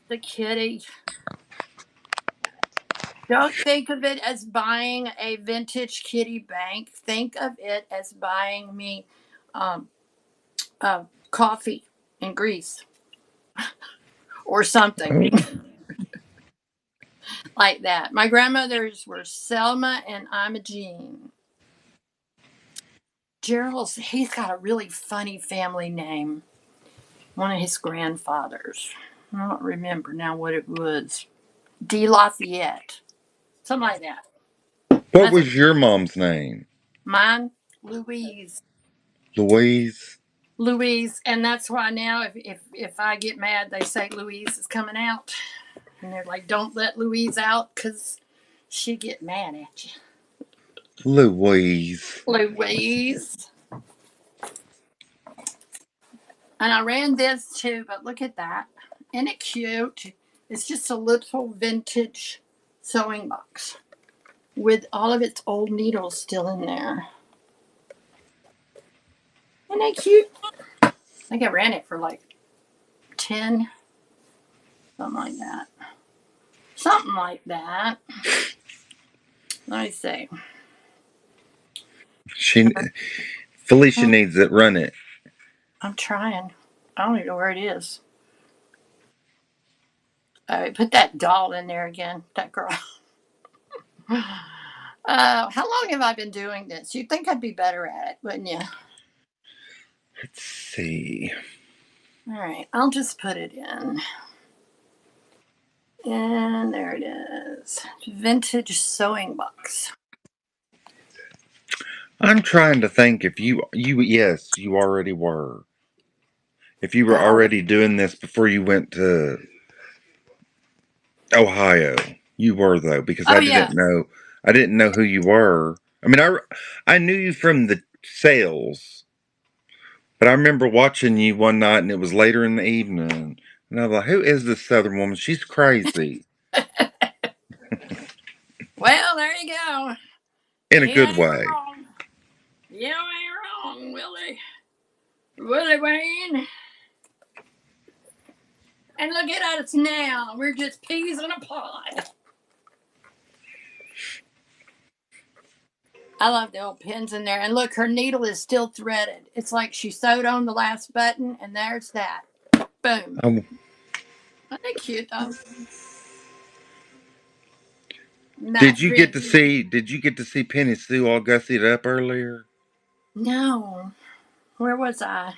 the kitty. Don't think of it as buying a vintage kitty bank. Think of it as buying me um, coffee in Greece or something Oh, like that. My grandmothers were Selma and Imogene. Gerald's, he's got a really funny family name. One of his grandfathers. I don't remember now what it was. De Lafayette. Something like that. what That's a, was your mom's name? mine, Louise. Louise? Louise, and that's why now if I get mad, they say Louise is coming out, and they're like, "Don't let Louise out, cause she get mad at you." Louise. Louise, and I ran this too, but look at that, isn't it cute? It's just a little vintage sewing box with all of its old needles still in there. Isn't that cute? I think I ran it for like 10, something like that. Something like that. Let me see. She Felicia needs it. Run it. I'm trying. I don't even know where it is. Put that doll in there again. That girl. How long have I been doing this? You'd think I'd be better at it, wouldn't you? Let's see. All right. I'll just put it in. And there it is. Vintage sewing box. I'm trying to think if you yes, you already were. If you were Oh, already doing this before you went to Ohio. You were though because oh yeah. I didn't know who you were. I mean I knew you from the sales, but I remember watching you one night and it was later in the evening and I was like, who is this southern woman? She's crazy. Well, there you go. In a You good ain't way. wrong. You ain't wrong, Willie. Willie Wayne. And look at us now. We're just peas in a pod. I love the old pins in there. And look, her needle is still threaded. It's like she sewed on the last button, and there's that. Boom. I, Aren't they cute, though? Matte did you get to vintage. see Penny Sue all gussied up earlier? No. Where was I?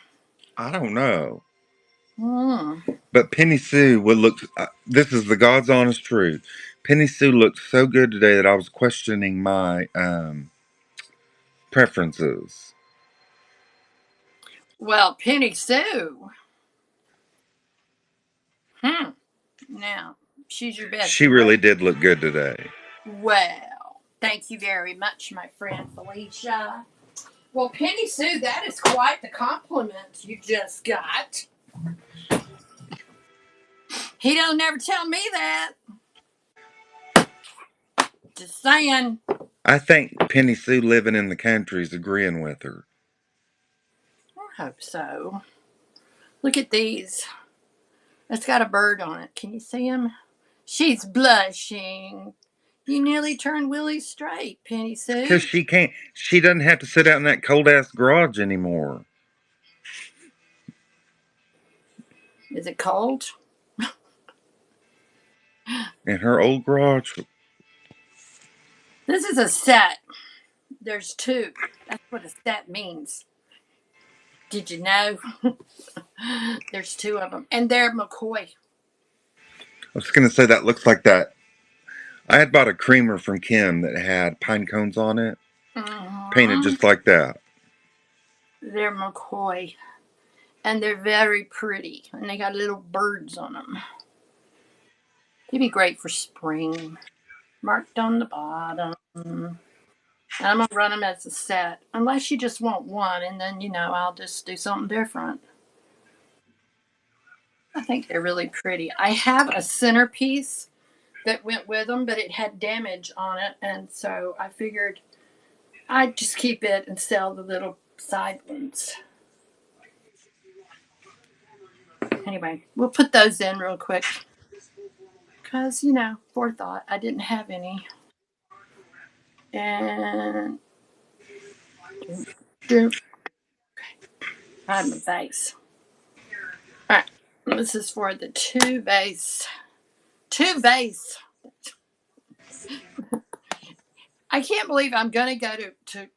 I don't know. Hmm. But Penny Sue would look. This is the God's honest truth. Penny Sue looked so good today that I was questioning my preferences. Well, Penny Sue. Hmm. Now, she's your She bestie, right? really did look good today. Well, thank you very much, my friend Felicia. Well, Penny Sue, that is quite the compliment you just got. He don't never tell me that. Just saying. I think Penny Sue living in the country is agreeing with her. I hope so. Look at these. It's got a bird on it. Can you see him? She's blushing. You nearly turned Willie straight, Penny Because Sue. she doesn't have to sit out in that cold ass garage anymore. Is it cold? In her old garage. This is a set. There's two. That's what a set means. Did you know? There's two of them. And they're McCoy. I was going to say that looks like that. I had bought a creamer from Kim that had pine cones on it, painted Mm-hmm. just like that. They're McCoy. And they're very pretty. And they got little birds on them. They'd be great for spring. Marked on the bottom. And I'm going to run them as a set. Unless you just want one. And then, I'll just do something different. I think they're really pretty. I have a centerpiece that went with them, but it had damage on it. And so I figured I'd just keep it and sell the little side ones. Anyway, we'll put those in real quick. Because, forethought, I didn't have any. And do hide my vase. All right. This is for the two vase. Two vase. I can't believe I'm going to go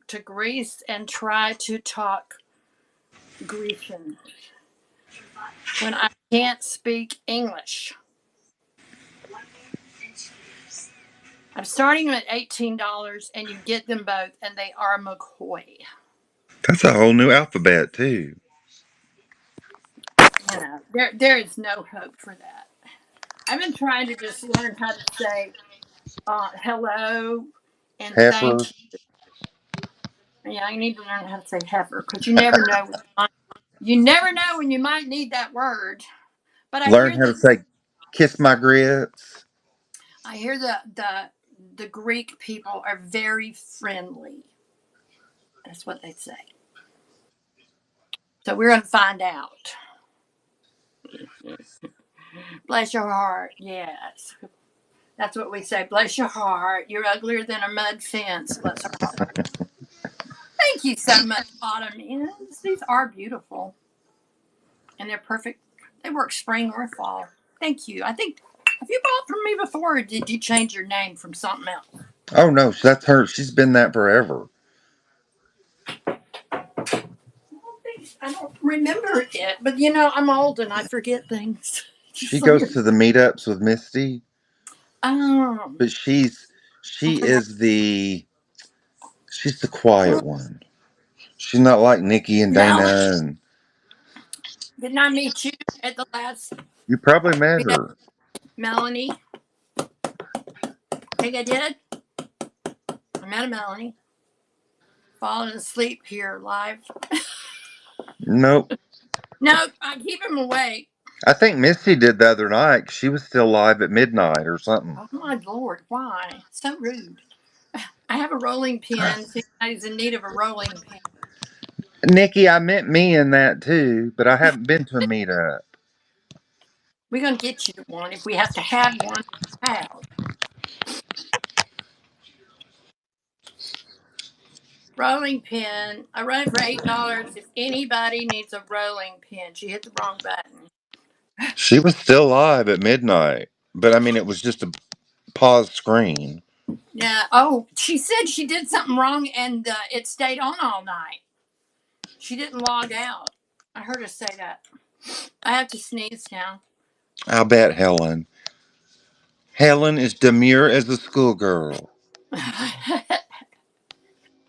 to Greece and try to talk Grecian when I can't speak English. I'm starting them at $18 and you get them both and they are McCoy. That's a whole new alphabet too. There is no hope for that. I've been trying to just learn how to say hello and thank Heifers. you. Yeah, I need to learn how to say heifer because you never know. You never know when you might need that word. But I Learn hear how to that say kiss my grits. I hear the Greek people are very friendly. That's what they say. So we're going to find out. Bless your heart. Yes. That's what we say. Bless your heart. You're uglier than a mud fence. Bless her heart. Thank you so much, Ottomans. These are beautiful. And they're perfect. They work spring or fall. Thank you. I think, have you bought from me before or did you change your name from something else? Oh no, that's her. She's been that forever. I don't remember it. But I'm old and I forget things. She Just so goes you're. to the meetups with Misty, Um, but I she forgot. is she's the quiet one. She's not like Nikki and Melanie, Dana, and didn't I meet you at the last you probably met meetup? her. Melanie, think I did. I met a Melanie. Falling asleep here live. Nope. No, I keep him awake. I think Misty did the other night. 'Cause she was still live at midnight or something. Oh my lord, why? So rude. I have a rolling pin. If anybody's in need of a rolling pin, Nikki, I meant me in that too, but I haven't been to a meetup. we're gonna get you one if we have to have one. Have rolling pin. I run it for $8. If anybody needs a rolling pin, she hit the wrong button. She was still live at midnight, but I mean, it was just a pause screen. Yeah. Oh, she said she did something wrong and it stayed on all night. She didn't log out. I heard her say that. I have to sneeze now. I'll bet Helen. Helen is demure as a schoolgirl.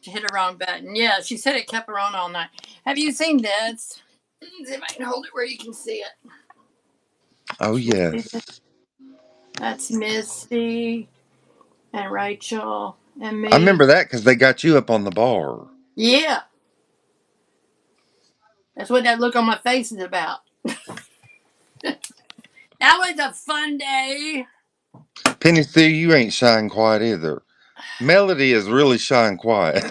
She hit a wrong button. Yeah, she said it kept her on all night. Have you seen this? Let's see if I can hold it where you can see it. Oh, Can you see this? yes. That's Misty and Rachel and I me. remember that because they got you up on the bar. Yeah, that's what that look on my face is about. That was a fun day. Penny Sue, you ain't shy and quiet either. Melody is really shy and quiet.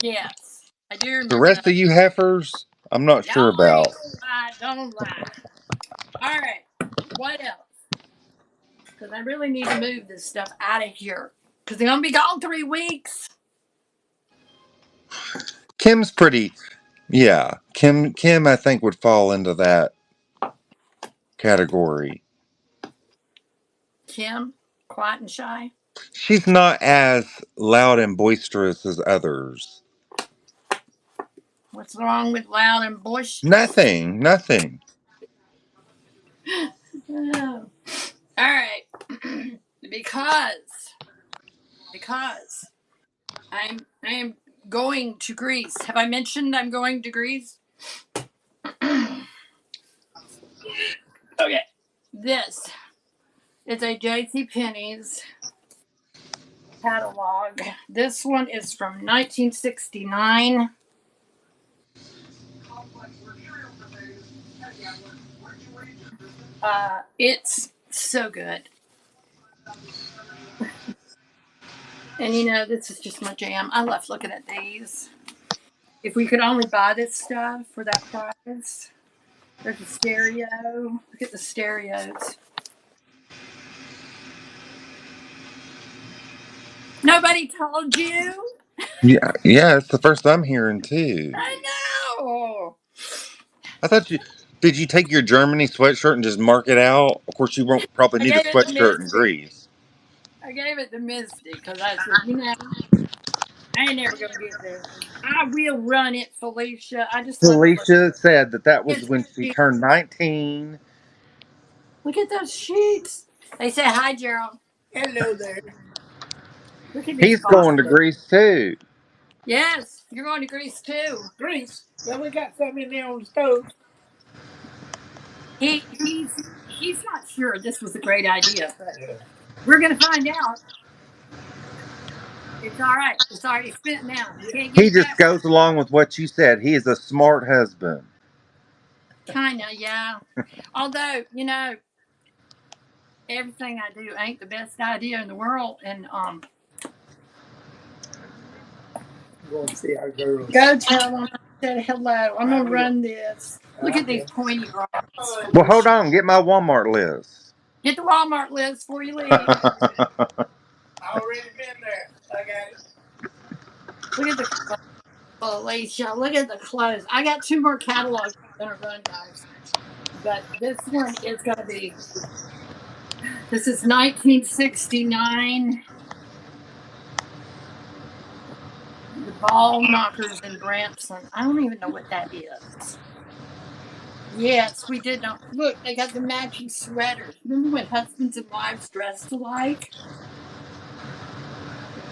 Yes, I do The remember rest that. of you heifers, I'm not sure Don't about. lie, don't lie. All right, what else? Because I really need to move this stuff out of here. Because they're gonna be gone 3 weeks. Kim's pretty. Yeah, Kim, I think would fall into that category. Kim, quiet and shy. She's not as loud and boisterous as others. What's wrong with loud and boisterous? Nothing, nothing. Oh. All right. because because I am going to Greece. Have I mentioned I'm going to Greece? Okay. This is a JC Penney's catalog. This one is from 1969. It's so good. And this is just my jam. I love looking at these. If we could only buy this stuff for that price. There's a stereo. Look at the stereos. Nobody told you? Yeah, yeah, it's the first I'm hearing too. I know. I thought you did. You take your Germany sweatshirt and just mark it out? Of course, you won't probably I need a gave it to sweatshirt in Misty. Greece. I gave it to Misty because I said, I ain't never gonna get this. I will run it, Felicia. I just love the look. Felicia said that was It's when she sheets. turned 19. Look at those sheets. They say hi, Gerald. Hello there. Look at these He's going to boxes. Greece too. Yes, you're going to Greece too. Greece? Well, we got some in there on the stove. He's not sure this was a great idea, but yeah, we're gonna find out. It's all right. It's already spent now. You can't get He it just back. goes along with what you said. He is a smart husband. Kinda, yeah. Although, everything I do ain't the best idea in the world, and go and see our girls. Go tell them I said hello. I'm gonna run this. Look at these pointy rocks. Well, hold on. Get my Walmart list. Get the Walmart list before you leave. I already been there. I got it. Look at the clothes, Alicia. Look at the clothes. I got 2 more catalogs I'm gonna run, guys. But this one is gonna be. This is 1969. The Ball Knockers in Branson. I don't even know what that is. Yes, we did not. Look, they got the matching sweaters. Remember when husbands and wives dressed alike?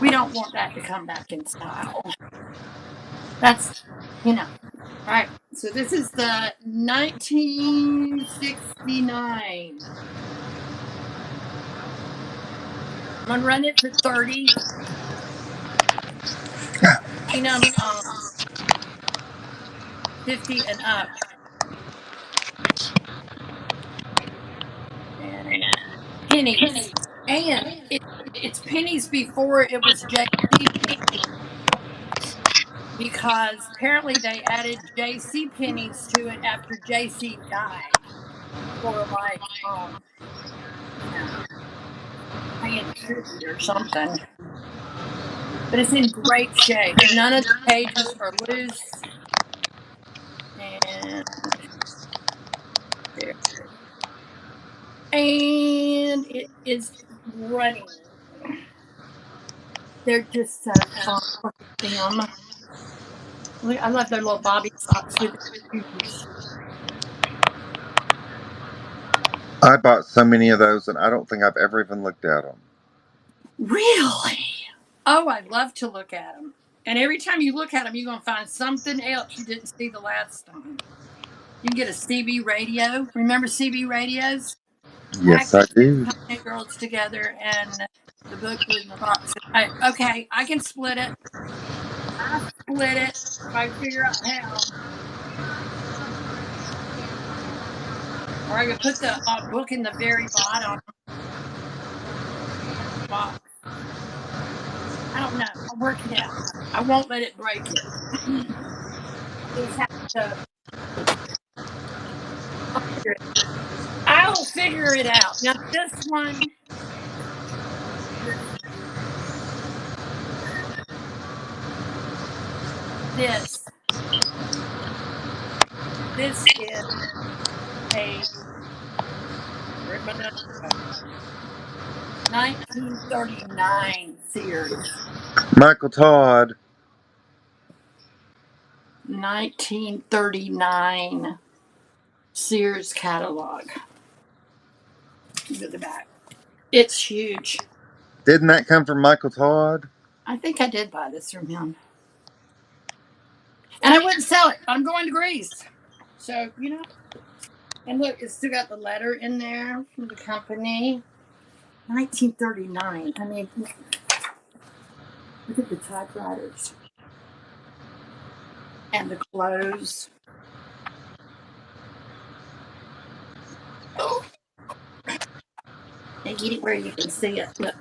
We don't want that to come back in style. That's, you know. All right. So this is the 1969. I'm going to run it for 30. You know, 50 and up. And pennies. And it's pennies before it was JC because apparently they added JC pennies to it after JC died for like you know paying tribute or something. But it's in great shape. None of the pages are loose, and there, and it is running. They're just so fun. Look at them. Look, I love their little bobby socks with their shoes. I bought so many of those, and I don't think I've ever even looked at them. Really? Oh, I love to look at them. And every time you look at them, you're going to find something else you didn't see the last time. You can get a CB radio. Remember CB radios? I Yes, I put do. Tiny Girls together, and the book was in the box. Okay, I can split it. I split it if I figure out how. Or I could put the book in the very bottom of the box. I don't know. I'll work it out. I won't let it break it. I just have to. I'll figure it. I'll figure it out. Now this one. Let's see. This. This is a. Where'd my notes go? 1939 Sears. Michael Todd. 1939 Sears catalog. Look at the back. It's huge. Didn't that come from Michael Todd? I think I did buy this from him. And I wouldn't sell it. I'm going to Greece. So, And look, it's still got the letter in there from the company. 1939. I mean, look at the typewriters and the clothes. Oh, and get it where you can see it. Look.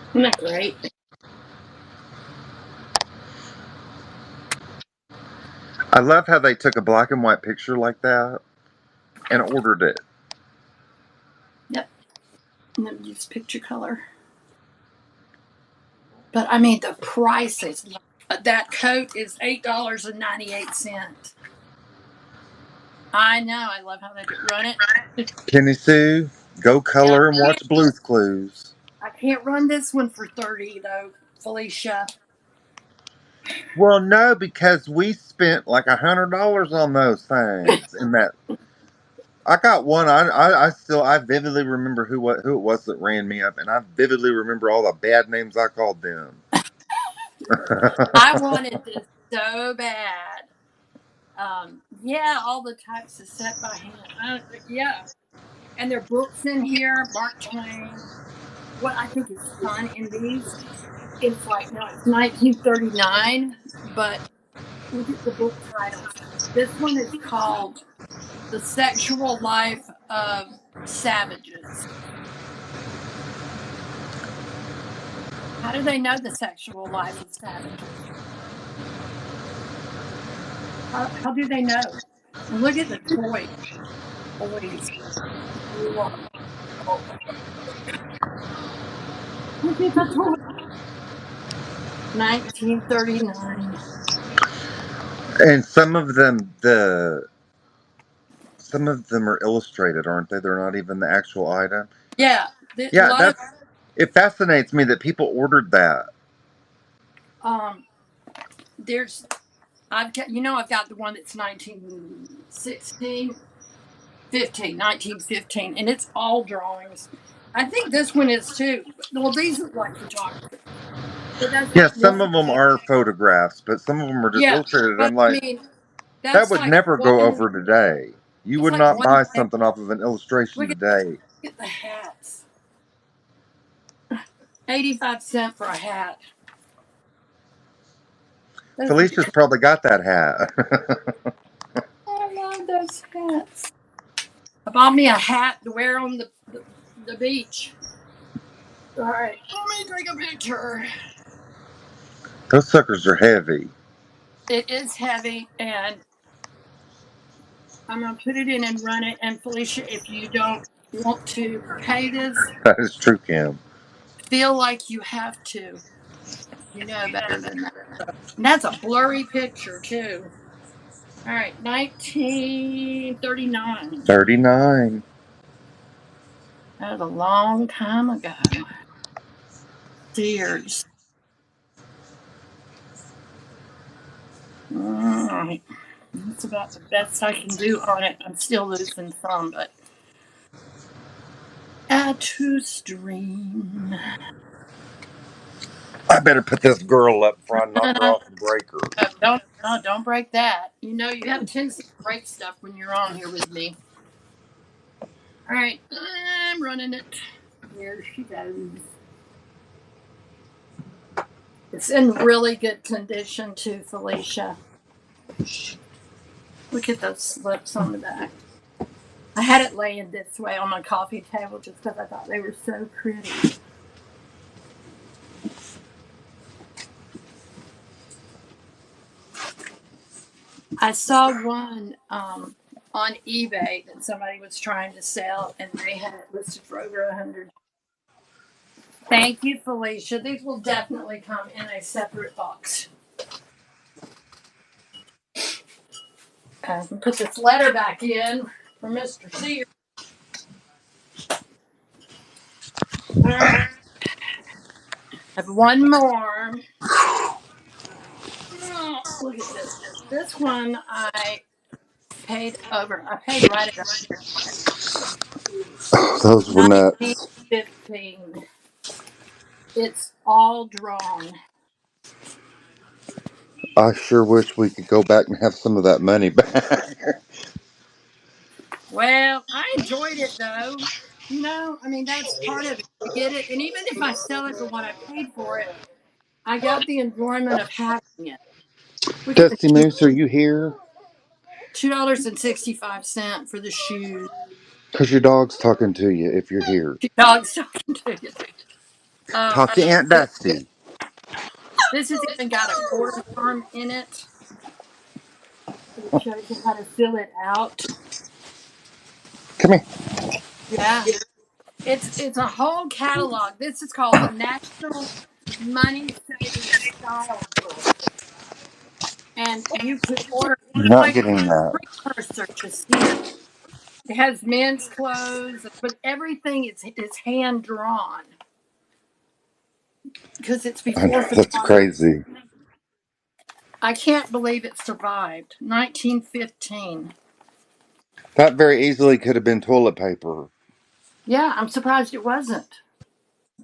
Isn't that great? I love how they took a black and white picture like that and ordered it. Yep. And then use picture color. But I mean, the prices. That coat is $8.98. I know. I love how they run it. Kenny Sue, go Yeah, color and watch Blue's Clues. I can't run this one for 30 though, Felicia. Well, no, because we spent like $100 on those things. In that, I got one. I vividly remember who it was that ran me up, and I vividly remember all the bad names I called them. I wanted this so bad. Yeah, all the types is set by hand. Yeah, and there are books in here. Mark Twain. What I think is fun in these, it's like now it's 1939, but look at the book titles. This one is called "The Sexual Life of Savages." How do they know the sexual life of savages? How do they know? And look at the toys. Toys. Look at the toys. 1939. And some of them are illustrated, aren't they? They're not even the actual item. Yeah, a Yeah, lot of it fascinates me that people ordered that. um. There's I've got the one that's 1916, 15, 1915, and it's all drawings. I think this one is too. Well, these look like photography, but that's Yeah, like some one of them page. are photographs, but some of them are just Yeah, illustrated. but I'm I like, mean, that that's would like never go one. over today. You It's would like not one buy page. something off of an illustration Look at today. look at the hats. 85 cents for a hat. Those are Felicia's probably got that hat. I love those hats. I bought me a hat to wear on the beach. All right, let me take a picture. Those suckers are heavy. It is heavy, and I'm gonna put it in and run it. And Felicia, if you don't want to pay this, That is true, Kim. feel like you have to. You know better than that. And that's a blurry picture too. All right, 1939. 39. That was a long time ago. Sears. All right. That's about the best I can do on it. I'm still losing some, but add to stream. I better put this girl up before I knock her off and break her. Don't break that. You know you have a tendency to break stuff when you're on here with me. All right, I'm running it. Here she goes. It's in really good condition too, Felicia. Look at those slips on the back. I had it laying this way on my coffee table just because I thought they were so pretty. I saw one on eBay that somebody was trying to sell, and they had it listed for over 100. Thank you, Felicia. These will definitely come in a separate box. Put this letter back in for Mr. Sears. All right, I have one more. Oh, look at this. This one I paid right at 100. Those were nuts. 1915. It's all drawn. I sure wish we could go back and have some of that money back. Well, I enjoyed it though. I mean, that's part of it. You get it. And even if I sell it for what I paid for it, I got the enjoyment of having it. Look at the Dusty shoes. Moose, are you here? $2.65 for the shoes. Because your dog's talking to you if you're here. Two dogs talking to you. Talk to Aunt This, Dusty. this has even got a quarter farm in it. It shows you how to fill it out. Come here. Yeah. It's a whole catalog. This is called the National money saving style book. And you could order, You're it's not like getting that. precursor to Sears. It has men's clothes, but everything is hand drawn because it's I before know, that's photography. crazy. I can't believe it survived. 1915. That very easily could have been toilet paper. Yeah, I'm surprised it wasn't.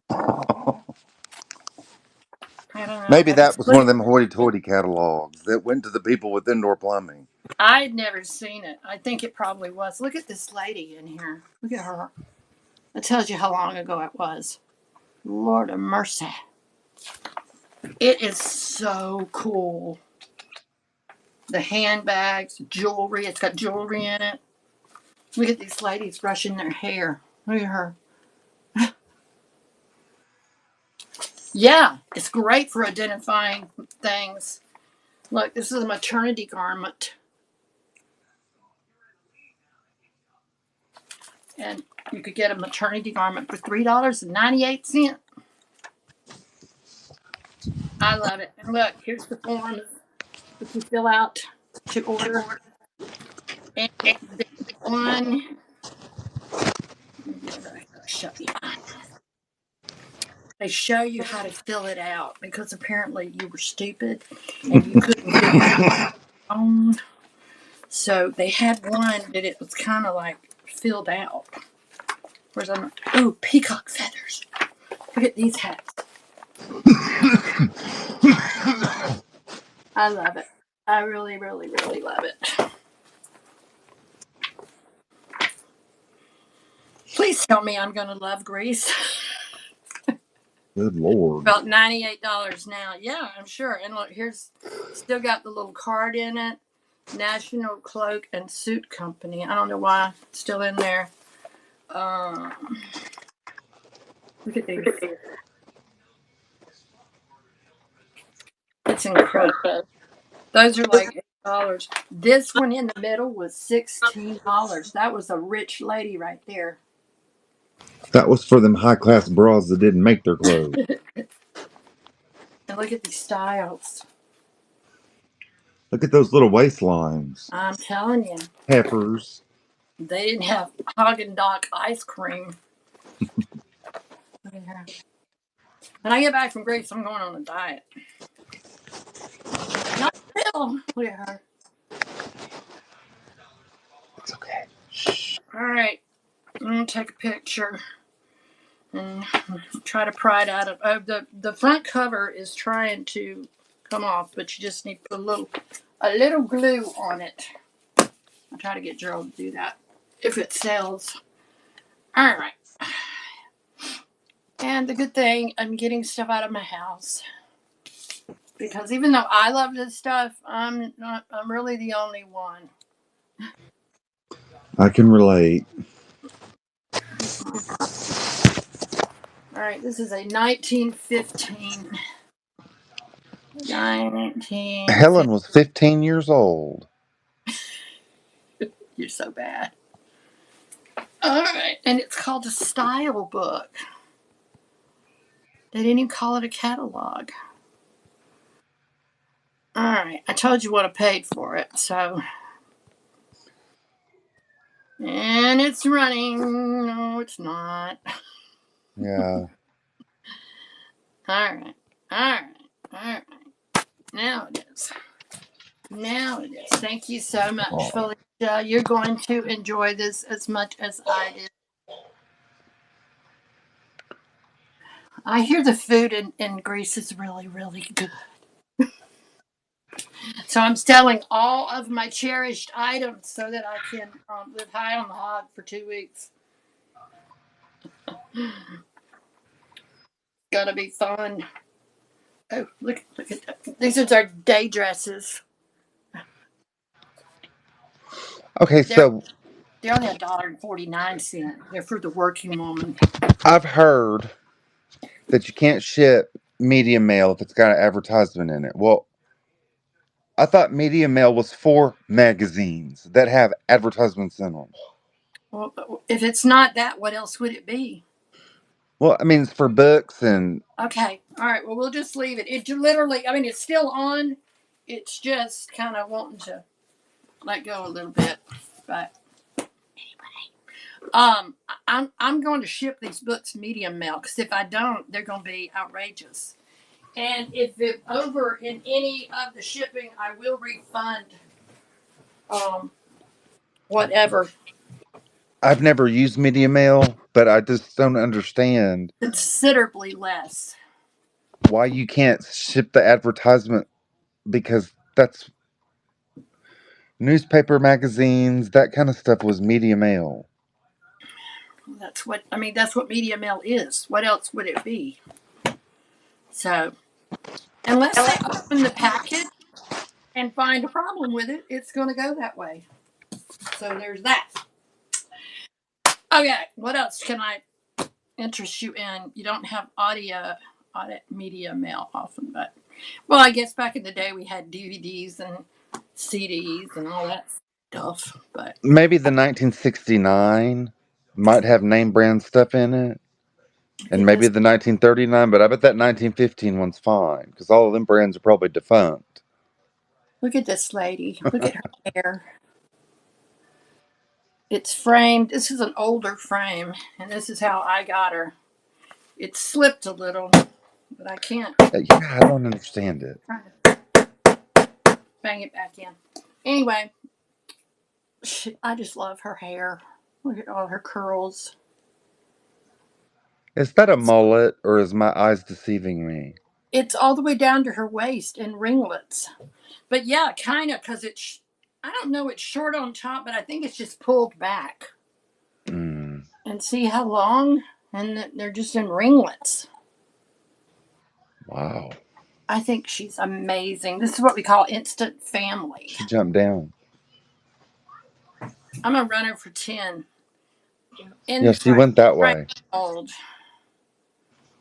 I don't know. Maybe that was one of them hoity-toity catalogs that went to the people with indoor plumbing. I'd never seen it. I think it probably was. Look at this lady in here. Look at her. It tells you how long ago it was. Lord of mercy. It is so cool. The handbags, jewelry. It's got jewelry in it. Look at these ladies brushing their hair. Look at her. Yeah, it's great for identifying things. Look, this is a maternity garment. And you could get a maternity garment for $3.98. I love it. And look, here's the forms that you fill out to order. And there's one. I'll show you. They show you how to fill it out because apparently you were stupid and you couldn't do it on. So they had one that it was kind of like filled out. Where's I'm? Oh, peacock feathers. Look at these hats. I love it. I really, really, really love it. Please tell me I'm going to love Greece. Good Lord. About $98 now. Yeah, I'm sure. And look, here's still got the little card in it. National Cloak and Suit Company. I don't know why it's still in there. Look at these. It's incredible. Those are like $8. This one in the middle was $16. That was a rich lady right there. That was for them high-class bras that didn't make their clothes. And look at these styles. Look at those little waistlines. I'm telling you, Peppers. they didn't have Haagen-Dazs ice cream. When I get back from Greece, I'm going on a diet. Not still. Look at her. It's okay. Shh. All right, I'm gonna take a picture and try to pry it out of. Oh, the front cover is trying to come off, but you just need to put a little glue on it. I'll try to get Gerald to do that if it sells. All right. And the good thing, I'm getting stuff out of my house because even though I love this stuff, I'm really the only one. I can relate. All right, this is a 1915. 1915. Helen was 15 years old. You're so bad. All right, and it's called a style book. They didn't even call it a catalog. All right, I told you what I paid for it, so. And it's running. No, it's not. Yeah. All right, all right, all right. Now it is. Now it is. Thank you so much, Felicia. You're going to enjoy this as much as I did. I hear the food in Greece is really, really good. So I'm selling all of my cherished items so that I can live high on the hog for 2 weeks. Gonna be fun. Oh, look at that. These are our day dresses. Okay, so They're only $1.49. They're for the working woman. I've heard that you can't ship medium mail if it's got an advertisement in it. Well, I thought medium mail was for magazines that have advertisements in them. Well, if it's not that, what else would it be? Well, I mean, it's for books and. Okay. All right. Well, we'll just leave it. It literally, I mean, it's still on. It's just kind of wanting to let go a little bit. But I'm going to ship these books medium mail because if I don't, they're going to be outrageous. And if it's over in any of the shipping, I will refund um whatever. I've never used media mail, but I just don't understand Considerably less. why you can't ship the advertisement because that's newspaper, magazines, that kind of stuff was media mail. That's what I mean. That's what media mail is. What else would it be? So unless they open the package and find a problem with it, it's going to go that way. So there's that. Okay, what else can I interest you in? You don't have audit media mail often, but well, I guess back in the day we had DVDs and CDs and all that stuff. But Maybe the 1969 might have name brand stuff in it, look and at maybe this. the 1939, but I bet that 1915 one's fine because all of them brands are probably defunct. Look at this lady. Look at her hair. It's framed. This is an older frame, and this is how I got her. It slipped a little, but I can't Yeah, I don't understand it. try to bang it back in. Anyway, I just love her hair. Look at all her curls. Is that a mullet or is my eyes deceiving me? It's all the way down to her waist in ringlets. But yeah, kind of, because I don't know, it's short on top, but I think it's just pulled back. Mm, And see how long? And they're just in ringlets. wow. I think she's amazing. This is what we call instant family. She jumped down. I'm a runner for 10. Yeah, she went that Right way. old.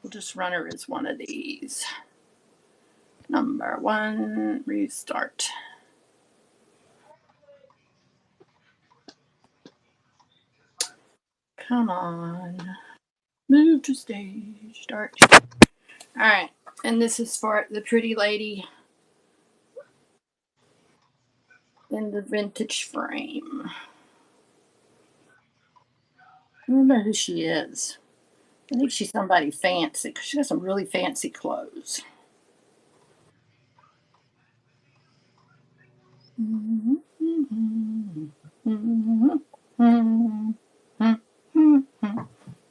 We'll just run her as one of these. Number 1, restart. Come on. Move to stage. Start. All right. And this is for the pretty lady in the vintage frame. I don't know who she is. I think she's somebody fancy because she has some really fancy clothes.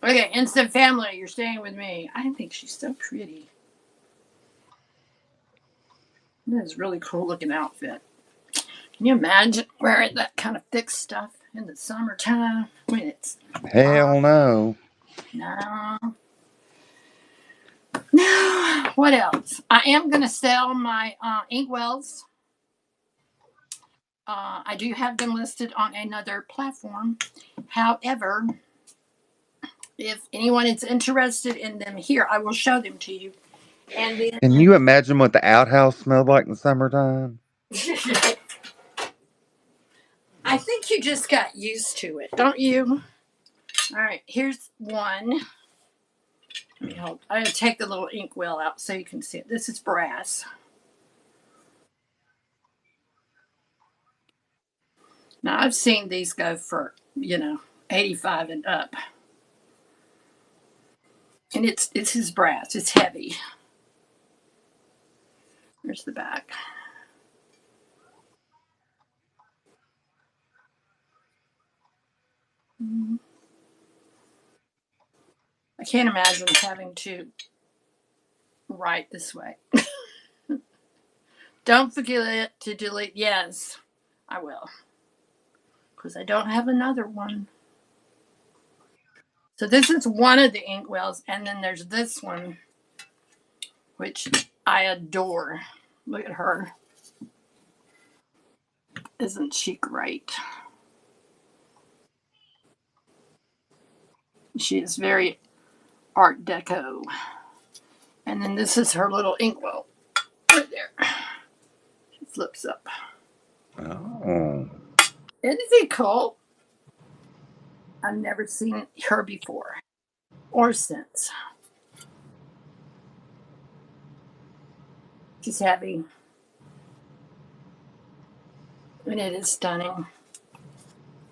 Okay, instant family, you're staying with me. I think she's so pretty. That is a really cool looking outfit. Can you imagine wearing that kind of thick stuff in the summertime when it's hot? Hell no. No. No. What else? I am going to sell my inkwells. I do have them listed on another platform. However, if anyone is interested in them here, I will show them to you. And Can then you imagine what the outhouse smelled like in the summertime? I think you just got used to it, don't you? All right, here's one. Let me hold. I'm going to take the little inkwell out so you can see it. This is brass. Now, I've seen these go for, 85 and up. And it's his brass. It's heavy. There's the back. I can't imagine having to write this way. Don't forget to delete. Yes, I will. Because I don't have another one. So this is one of the inkwells. And then there's this one, which I adore. Look at her. Isn't she great? She is very Art Deco. And then this is her little inkwell right there. She flips up. Oh. Isn't it cool? I've never seen her before. or since. She's heavy, and it is stunning.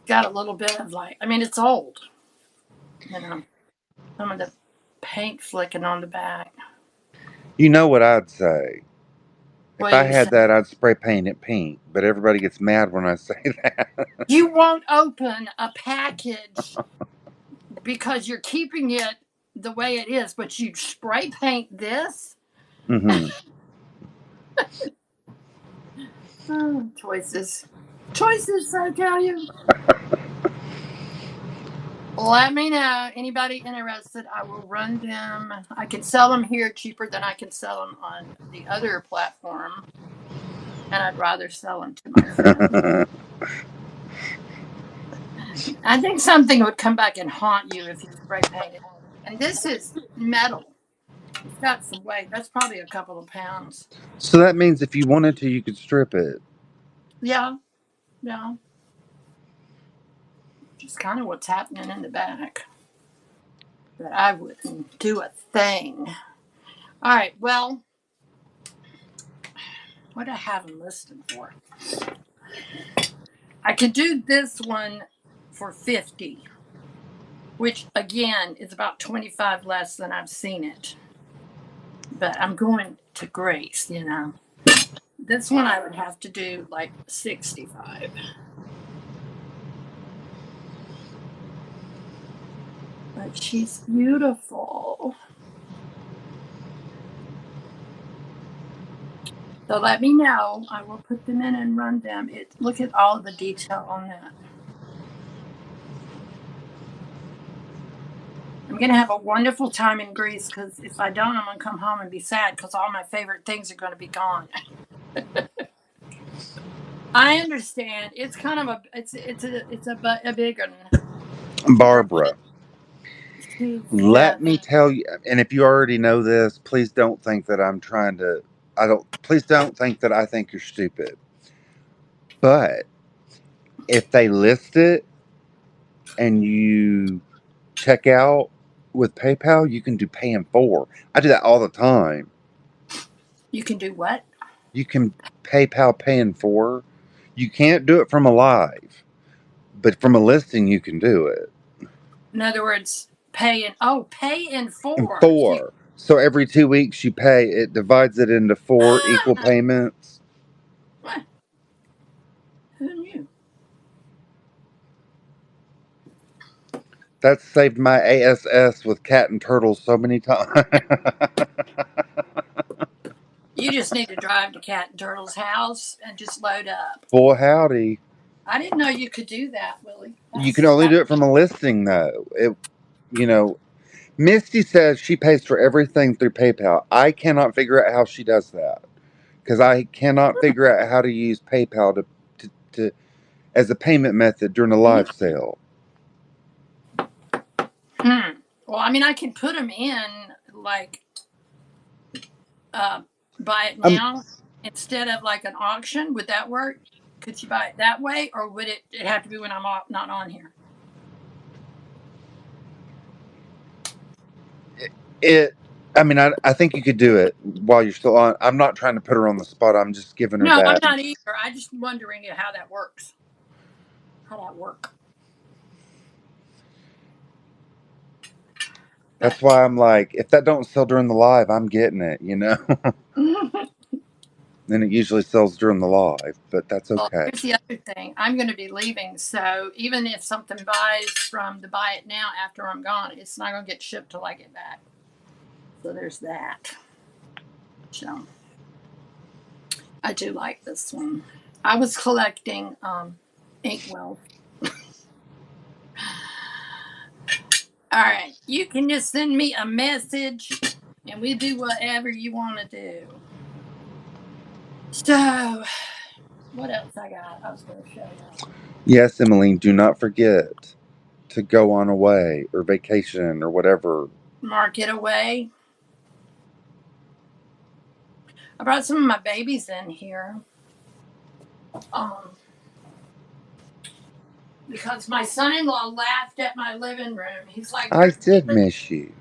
Got a little bit of like, I mean, it's old, you know, some of the paint flicking on the back. You know what I'd say? If What do I you had say? that, I'd spray paint it pink, but everybody gets mad when I say that. You won't open a package because you're keeping it the way it is, but you spray paint this? Hmm. Oh, choices. Choices, I tell you. Let me know. Anybody interested, I will run them. I can sell them here cheaper than I can sell them on the other platform. And I'd rather sell them to my friends. I think something would come back and haunt you if you spray painted. And this is metal. It's got some weight. That's probably a couple of pounds. So that means if you wanted to, you could strip it. Yeah, yeah. Just kind of what's happening in the back. But I wouldn't do a thing. All right, well, what do I have them listed for? I could do this one for 50, which again is about 25 less than I've seen it. But I'm going to Grace, you know. This one I would have to do like 65. But she's beautiful. So let me know. I will put them in and run them. Look at all the detail on that. I'm going to have a wonderful time in Greece because if I don't, I'm going to come home and be sad because all my favorite things are going to be gone. I understand. It's kind of a big one for her. Barbara, She's let me tell you, and if you already know this, please don't think that I'm trying to. Please don't think that I think you're stupid. But if they list it and you check out with PayPal, you can do pay in four. I do that all the time. You can do what? You can PayPal pay in four. You can't do it from a live, but from a listing, you can do it. In other words, pay in In four. four. So every 2 weeks you pay, it divides it into four equal payments. What? Who knew? That's saved my ASS with cat and turtles so many times. You just need to drive to Cat and Turtle's house and just load up. Boy, howdy. I didn't know you could do that, Willie. You can only do it from a listing, though. You know, Misty says she pays for everything through PayPal. I cannot figure out how she does that because I cannot figure out how to use PayPal to as a payment method during a live sale. Well, I mean, I can put them in like buy it Um, now instead of like an auction. Would that work? Could you buy it that way, or would it have to be when I'm not on here? it. I mean, I think you could do it while you're still on. I'm not trying to put her on the spot. I'm just giving her No, I'm that. not either. I just wondering how that works. How that work? But That's why I'm like, if that don't sell during the live, I'm getting it. You know. Then it usually sells during the live, but that's well, okay. here's the other thing. I'm going to be leaving, so even if something buys from the buy it now after I'm gone, it's not going to get shipped till I get back. So there's that. So I do like this one. I was collecting inkwells. All right, you can just send me a message, and we do whatever you want to do. So, what else I got? I was going to show you. Yes, Emmalene, do not forget to go on away or vacation or whatever. Mark it away. I brought some of my babies in here. Um, because my son-in-law laughed at my living room. He's like, I did miss you.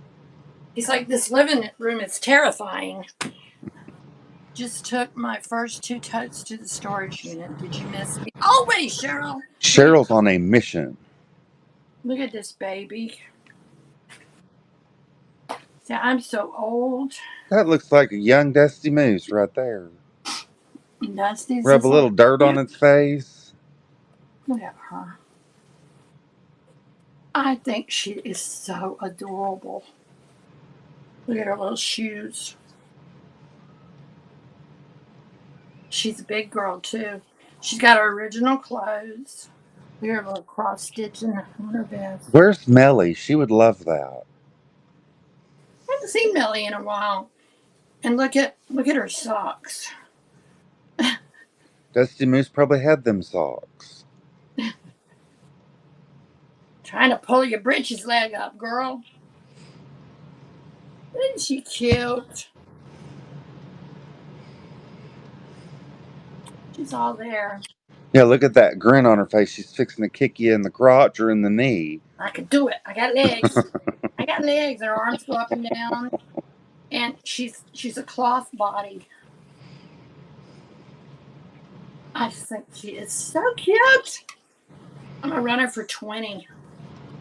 he's like, this living room is terrifying. Just took my first 2 totes to the storage unit. Did you miss me? Always, Cheryl. Look Cheryl's on a mission. at this baby. See, I'm so old. That looks like a young Dusty Moose right there. Dusty's Rub a just like, little dirt on its face. look at her. I think she is so adorable. Look at her little shoes. She's a big girl, too. She's got her original clothes. Look at her little cross stitching on her vest. Where's Melly? She would love that. I haven't seen Millie in a while. And look at her socks. Dusty Moose probably had them socks. Trying to pull your britches leg up, girl. Isn't she cute? She's all there. Yeah, look at that grin on her face. She's fixing to kick you in the crotch or in the knee. I could do it. I got legs. I got legs. Her arms go up and down. And she's a cloth body. I just think she is so cute. I'm gonna run her for 20,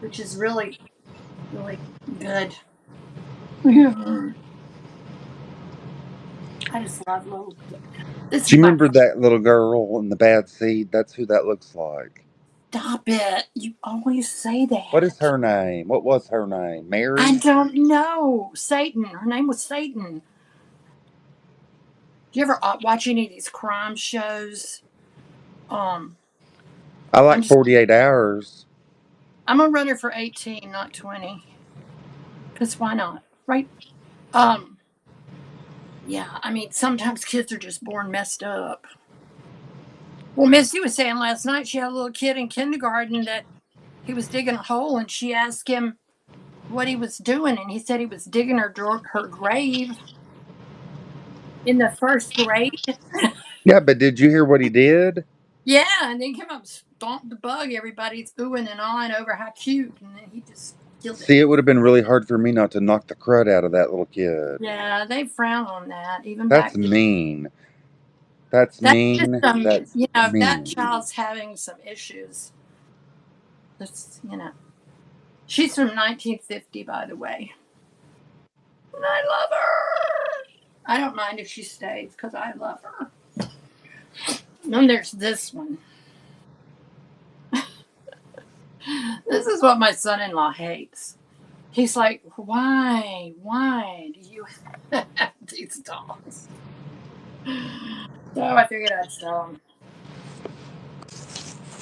which is really, really good. I just love little. This Do is you my. remember that little girl in the bad seed? That's who that looks like. Stop it! You always say What is that. her name? What was her name? I Mary? don't know. Satan. Her name was Satan. Do you ever watch any of these crime shows? Um, I I'm like just. 48 Hours. I'm gonna run her for 18, not 20. Cause why not? Right? Um. Yeah. I mean, sometimes kids are just born messed up. Well, Misty was saying last night she had a little kid in kindergarten that he was digging a hole, and she asked him what he was doing, and he said he was digging her grave in the first grade. Yeah, but did you hear what he did? Yeah, and then came up, stomped the bug. Everybody's oohing and awing over how cute, and then he just killed it. See, it would have been really hard for me not to knock the crud out of that little kid. Yeah, they frown on that even That's back then. mean. That's That's just mean. some, That's if that mean. child's having some issues, that's she's from 1950, by the way, and I love her. I don't mind if she stays because I love her. And then there's this one. This is what my son-in-law hates. He's like, why do you have these dogs? So I figured I'd sell them.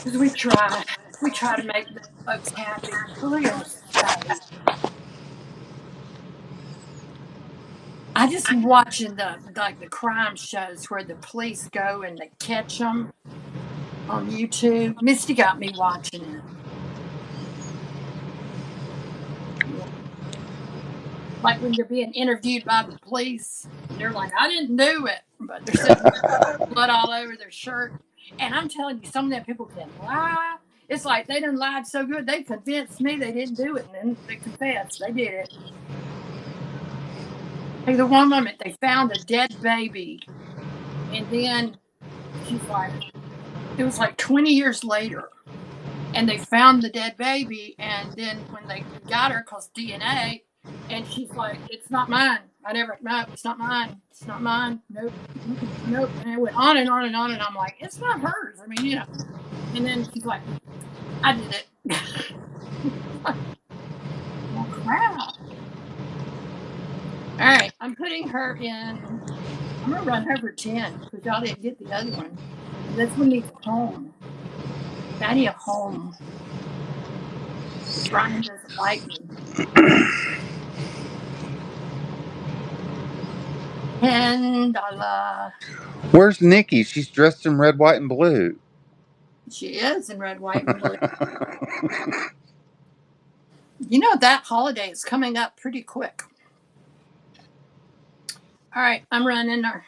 Because we try to make the folks happy. Look at her face. I just watching the crime shows where the police go and they catch them on YouTube. Misty got me watching it. Yeah. Like when they're being interviewed by the police, and they're like, "I didn't do it," but they're sitting there, blood all over their shirt. And I'm telling you, some of them people can lie. It's like they done lied so good they convinced me they didn't do it, and then they confessed they did it. Like the one moment they found a dead baby, and then she's like, it was like 20 years later, and they found the dead baby, and then when they got her, cause DNA, and she's like, "It's not mine. No, it's not mine. It's not mine. Nope, nope." And it went on and on and on, and I'm like, "It's not hers. I mean." And then she's like, "I did it." Well, crap. All right, I'm putting her in. I'm gonna run her for 10 because y'all didn't get the other one. And this one needs a home. I need a home because Ryan doesn't like me. $10. Where's Nikki? She's dressed in red, white, and blue. She is in red, white, and blue. That holiday is coming up pretty quick. All right, I'm running her.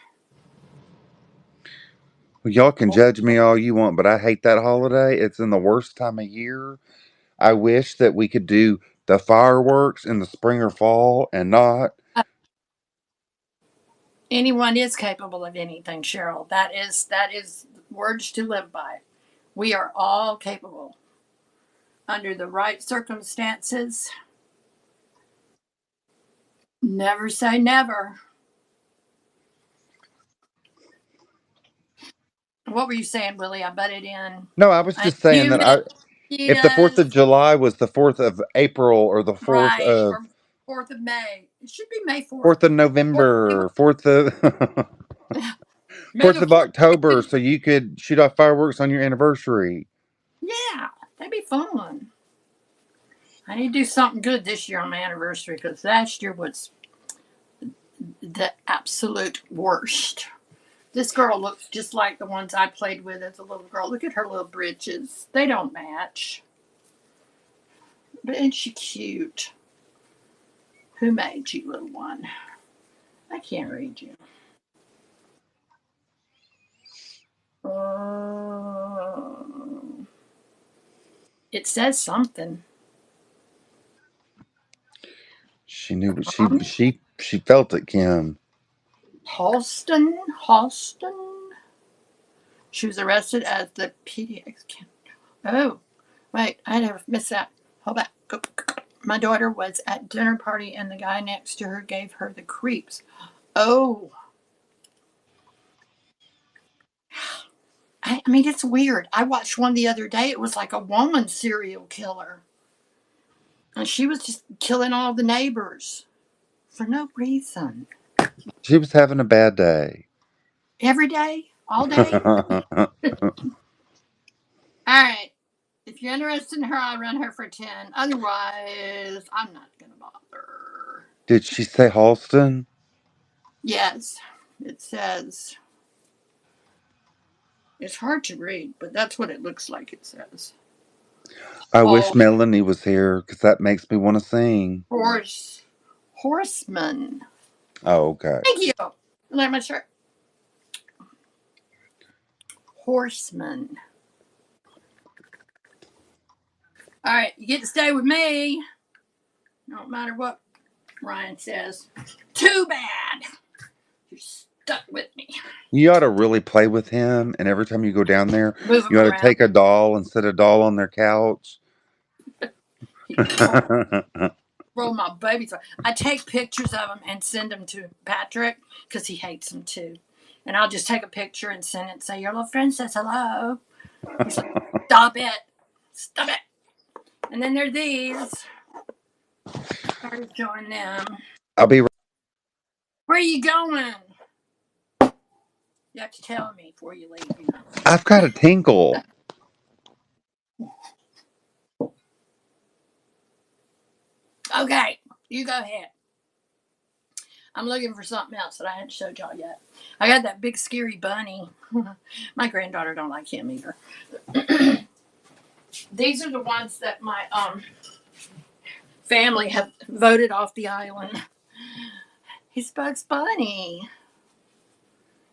Y'all can judge me all you want, but I hate that holiday. It's in the worst time of year. I wish that we could do the fireworks in the spring or fall and not. Anyone is capable of anything, Cheryl. That is words to live by. We are all capable under the right circumstances. Never say never. What were you saying, Willie? I butted in. No, I was I just saying that human if the 4th of mosquitoes, July was the 4th of April or the 4th right? of Or 4th of May. It should be May 4th. 4th of 4th, November, 4th of May 4th the of 4th. October, so you could shoot off fireworks on your anniversary. Yeah, that'd be fun. I need to do something good this year on my anniversary because last year was the absolute worst. This girl looks just like the ones I played with as a little girl. Look at her little britches. They don't match. But isn't she cute? Who made you, little one? I can't read you. It says something. She knew she felt it, Kim. Halston. She was arrested as the PDX. Oh, wait, I never missed that. Hold back. Go. My daughter was at dinner party and the guy next to her gave her the creeps. Oh, I mean, it's weird. I watched one the other day. It was like a woman serial killer. And she was just killing all the neighbors for no reason. She was having a bad day. Every day, all day. All right. If you're interested in her, I'll run her for 10. Otherwise, I'm not going to bother. Did she say Halston? Yes, it says. It's hard to read, but that's what it looks like it says. I wish Hall Melanie was here because that makes me want to sing. Horseman. Oh, okay. Thank you. Like my shirt. Horseman. All right, you get to stay with me. No matter what Ryan says. Too bad. You're stuck with me. You ought to really play with him, and every time you go down there, Move you him ought to around. take a doll and set a doll on their couch. Roll my babies. I take pictures of them and send them to Patrick because he hates them too. And I'll just take a picture and send it and say, your little friend says hello. He's like, stop it. Stop it. And then there are these. Started showing them. I'll be. Where are you going? You have to tell me before you leave, you know. I've got a tinkle. Okay, you go ahead. I'm looking for something else that I hadn't showed y'all yet. I got that big scary bunny. My granddaughter don't like him either. These are the ones that my family have voted off the island. He's Bugs Bunny.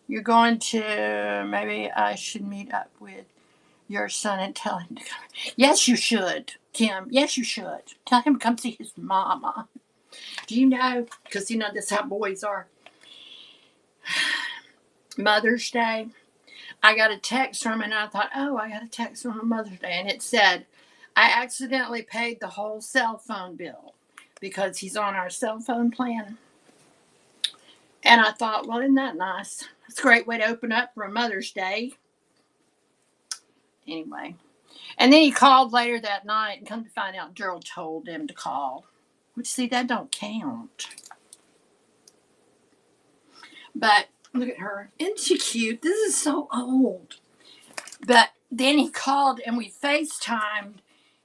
You're going to, maybe I should meet up with your son and tell him to come. Yes, you should, Kim. Yes, you should. Tell him to come see his mama. Do you know? Because you know this is how boys are. Mother's Day. I got a text from him and I thought, oh, I got a text from Mother's Day. And it said, I accidentally paid the whole cell phone bill because he's on our cell phone plan. And I thought, well, isn't that nice? It's a great way to open up for a Mother's Day. Anyway. And then he called later that night and come to find out Gerald told him to call. Which, see, that don't count. But look at her. Isn't she cute? This is so old. But then he called and we FaceTimed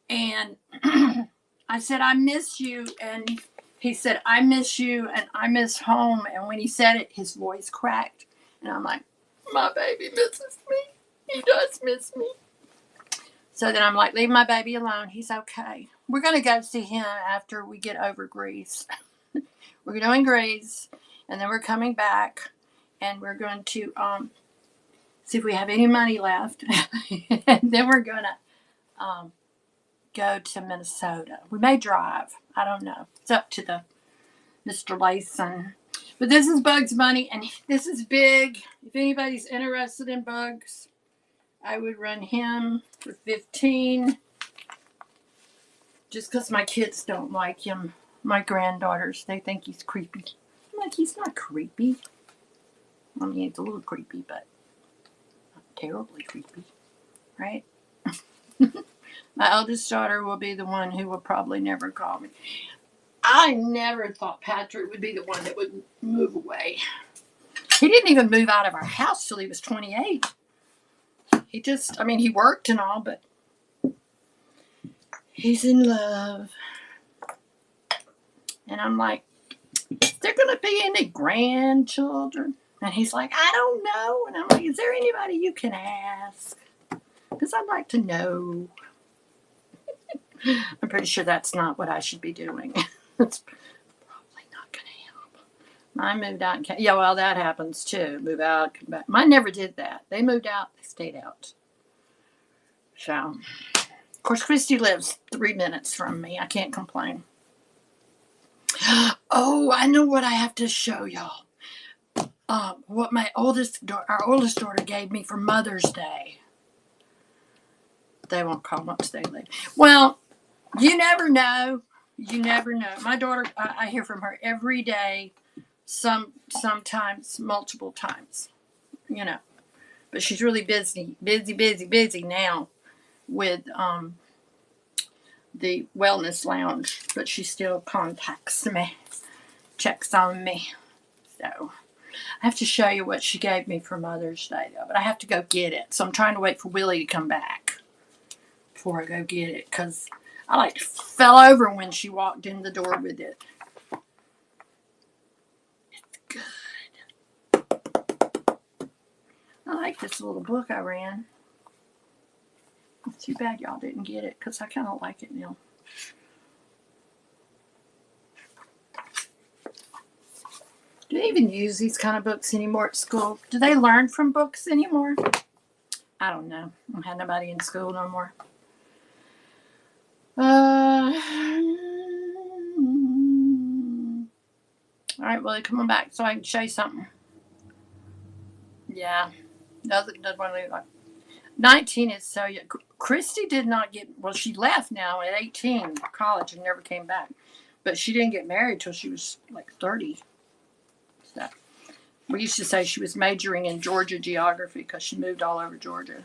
and I said, I miss you. And he said, I miss you and I miss home. And when he said it, his voice cracked. And I'm like, my baby misses me. He does miss me. So then I'm like, leave my baby alone. He's okay. We're going to go see him after we get over Greece. We're doing Greece. And then we're coming back. And we're going to see if we have any money left, and then we're gonna go to Minnesota. We may drive. I don't know. It's up to the Mr. Layson. But this is Bugs Bunny, and this is big. If anybody's interested in Bugs, I would run him for 15. Just because my kids don't like him. My granddaughters, they think he's creepy. I'm like, he's not creepy. I mean, it's a little creepy, but not terribly creepy, right? My eldest daughter will be the one who will probably never call me. I never thought Patrick would be the one that would move away. He didn't even move out of our house till he was 28. He just, I mean, he worked and all, but he's in love. And I'm like, is there going to be any grandchildren? And he's like, I don't know. And I'm like, is there anybody you can ask? Because I'd like to know. I'm pretty sure that's not what I should be doing. It's probably not going to help. Mine moved out. Yeah, well, that happens too. Move out, come back. Mine never did that. They moved out, they stayed out. So, of course, Christy lives 3 minutes from me. I can't complain. Oh, I know what I have to show y'all. What our oldest daughter gave me for Mother's Day. They won't call once they leave. Well, you never know. You never know. My daughter, I hear from her every day, sometimes multiple times, you know. But she's really busy now with the wellness lounge. But she still contacts me, checks on me. So I have to show you what she gave me for Mother's Day, though. But I have to go get it. So I'm trying to wait for Willie to come back before I go get it, because I like fell over when she walked in the door with it. It's good. I like this little book I ran. It's too bad y'all didn't get it, because I kind of like it now. Do they even use these kind of books anymore at school? Do they learn from books anymore? I don't know. I don't have nobody in school no more. All right, Willie, come on back so I can show you something. Yeah, doesn't want to like 19 is so young. Christy did not get, well, she left now at 18 college and never came back, but she didn't get married till she was like 30. So we used to say she was majoring in Georgia geography because she moved all over Georgia.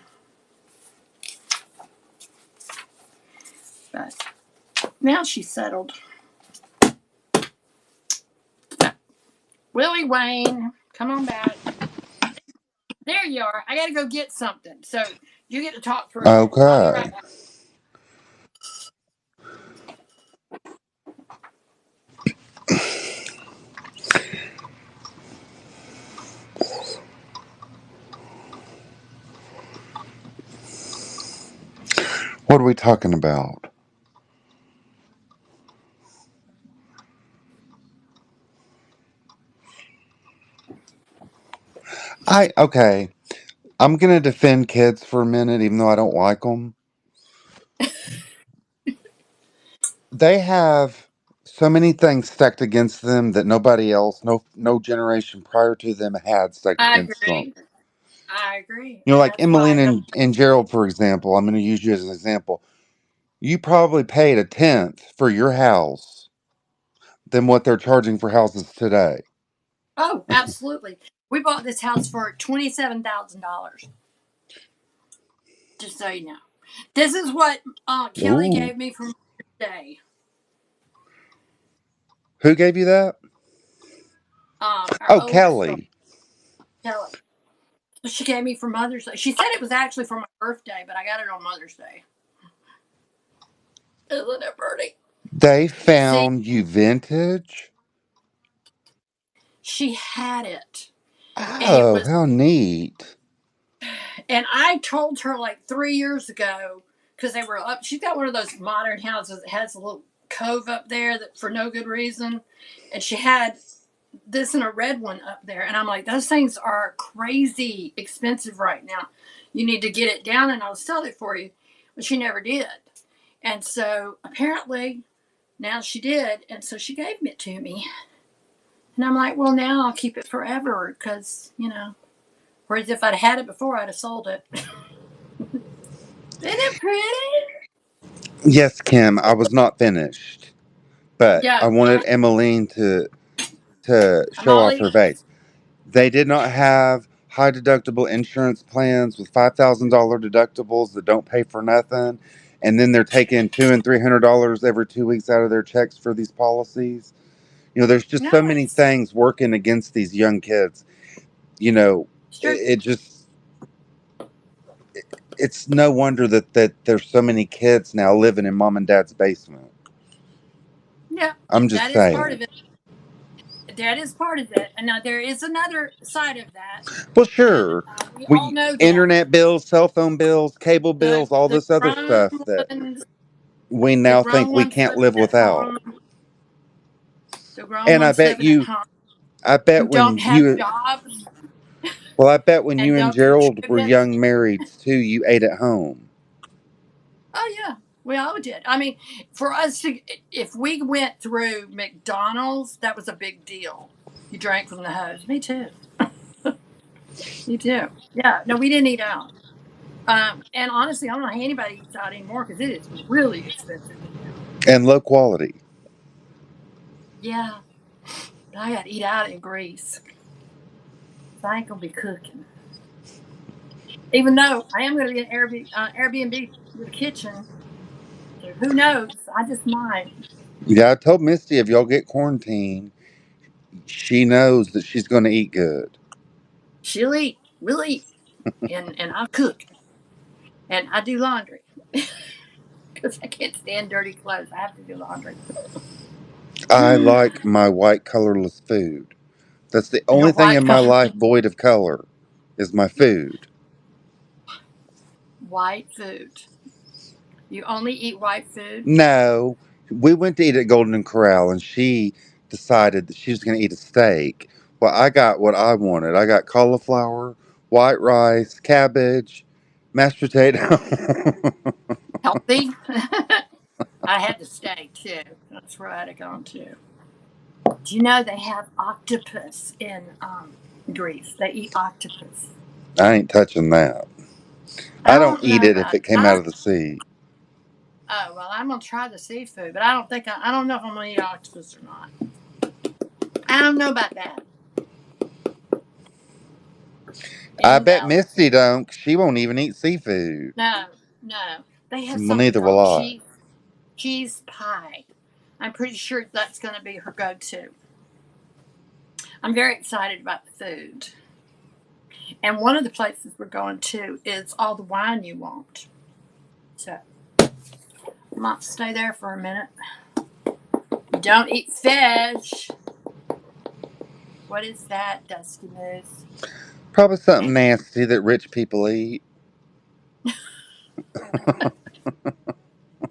But now she's settled. Willie Wayne, come on back. There you are. I got to go get something. So you get to talk for a minute. I'll be right Okay. back. What are we talking about? Okay. I'm going to defend kids for a minute, even though I don't like them. They have so many things stacked against them that nobody else, no generation prior to them had stacked I against them. agree. I agree. You know, And like that's why I Emmalene don't. and Gerald, for example. I'm going to use you as an example. You probably paid a tenth for your house than what they're charging for houses today. Oh, absolutely. We bought this house for $27,000. Just so you know. This is what Kelly Ooh. gave me for Mother's Day. Who gave you that? Our Oh, oldest daughter, Kelly. Kelly. She gave me for Mother's Day. She said it was actually for my birthday, but I got it on Mother's Day. Isn't it pretty? They See, found you vintage? she had it. And it Oh, was, how neat. and I told her like 3 years ago, because they were up, she's got one of those modern houses that has a little cove up there that for no good reason. And she had this and a red one up there. And I'm like, those things are crazy expensive right now. You need to get it down and I'll sell it for you. But she never did. And so apparently now she did. And so she gave it to me. And I'm like, well, now I'll keep it forever because, whereas if I'd had it before, I'd have sold it. Isn't it pretty? Yes, Kim, I was not finished, but I Yeah. wanted Emmalene to I'm show all off her ears. vase. They did not have high deductible insurance plans with $5,000 deductibles that don't pay for nothing, and then they're taking $200 and $300 every 2 weeks out of their checks for these policies. There's just No, so many it's things working against these young kids. You know, true. it just it's no wonder that there's so many kids now living in mom and dad's basement. Yeah, I'm just that is part saying. of it. That is part of it. And now there is another side of that. Well, And sure. we all We know that. internet bills, cell phone bills, cable The, bills, all the this other grown stuff that ones, we the now think grown we ones can't living live at without. home, the grown And ones living at home I who bet don't when have you, jobs well, I bet when and you and don't Gerald were contribute. young marrieds too, you ate at home. Oh yeah, we all did. I mean, for us to, if we went through McDonald's, that was a big deal. You drank from the hose. Me too. Me too. Yeah. No, we didn't eat out. And honestly, I don't know how anybody eats out anymore because it is really expensive to do. And low quality. Yeah, but I got to eat out in Greece, so I ain't gonna be cooking. Even though I am gonna be an Airbnb with a kitchen, so who knows? I just might. Yeah, I told Misty if y'all get quarantined, she knows that she's going to eat good. She'll eat. We'll eat, and I'll cook, and I do laundry because I can't stand dirty clothes. I have to do laundry. I like my white colorless food. That's the Your only thing white in my color, life void of color is my food. white food. You only eat white food. No, we went to eat at Golden Corral and she decided that she was going to eat a steak. Well, I got what I wanted. I got cauliflower, white rice, cabbage, mashed potato. Healthy. I had to stay too. That's where I had to go to. Do you know they have octopus in Greece? They eat octopus. I ain't touching that. I I don't don't eat know it if about. it came out of the sea. Oh well, I'm gonna try the seafood, but I don't think I don't know if I'm gonna eat octopus or not. I don't know about that. I bet Invalid. Misty don't, 'cause she won't even eat seafood. No, no. They have Well, something neither will called I. cheese pie. I'm pretty sure that's gonna be her go-to. I'm very excited about the food. And one of the places we're going to is all the wine you want. So I might stay there for a minute. Don't eat fish. What is that, Dusty Moose? Probably something nasty that rich people eat.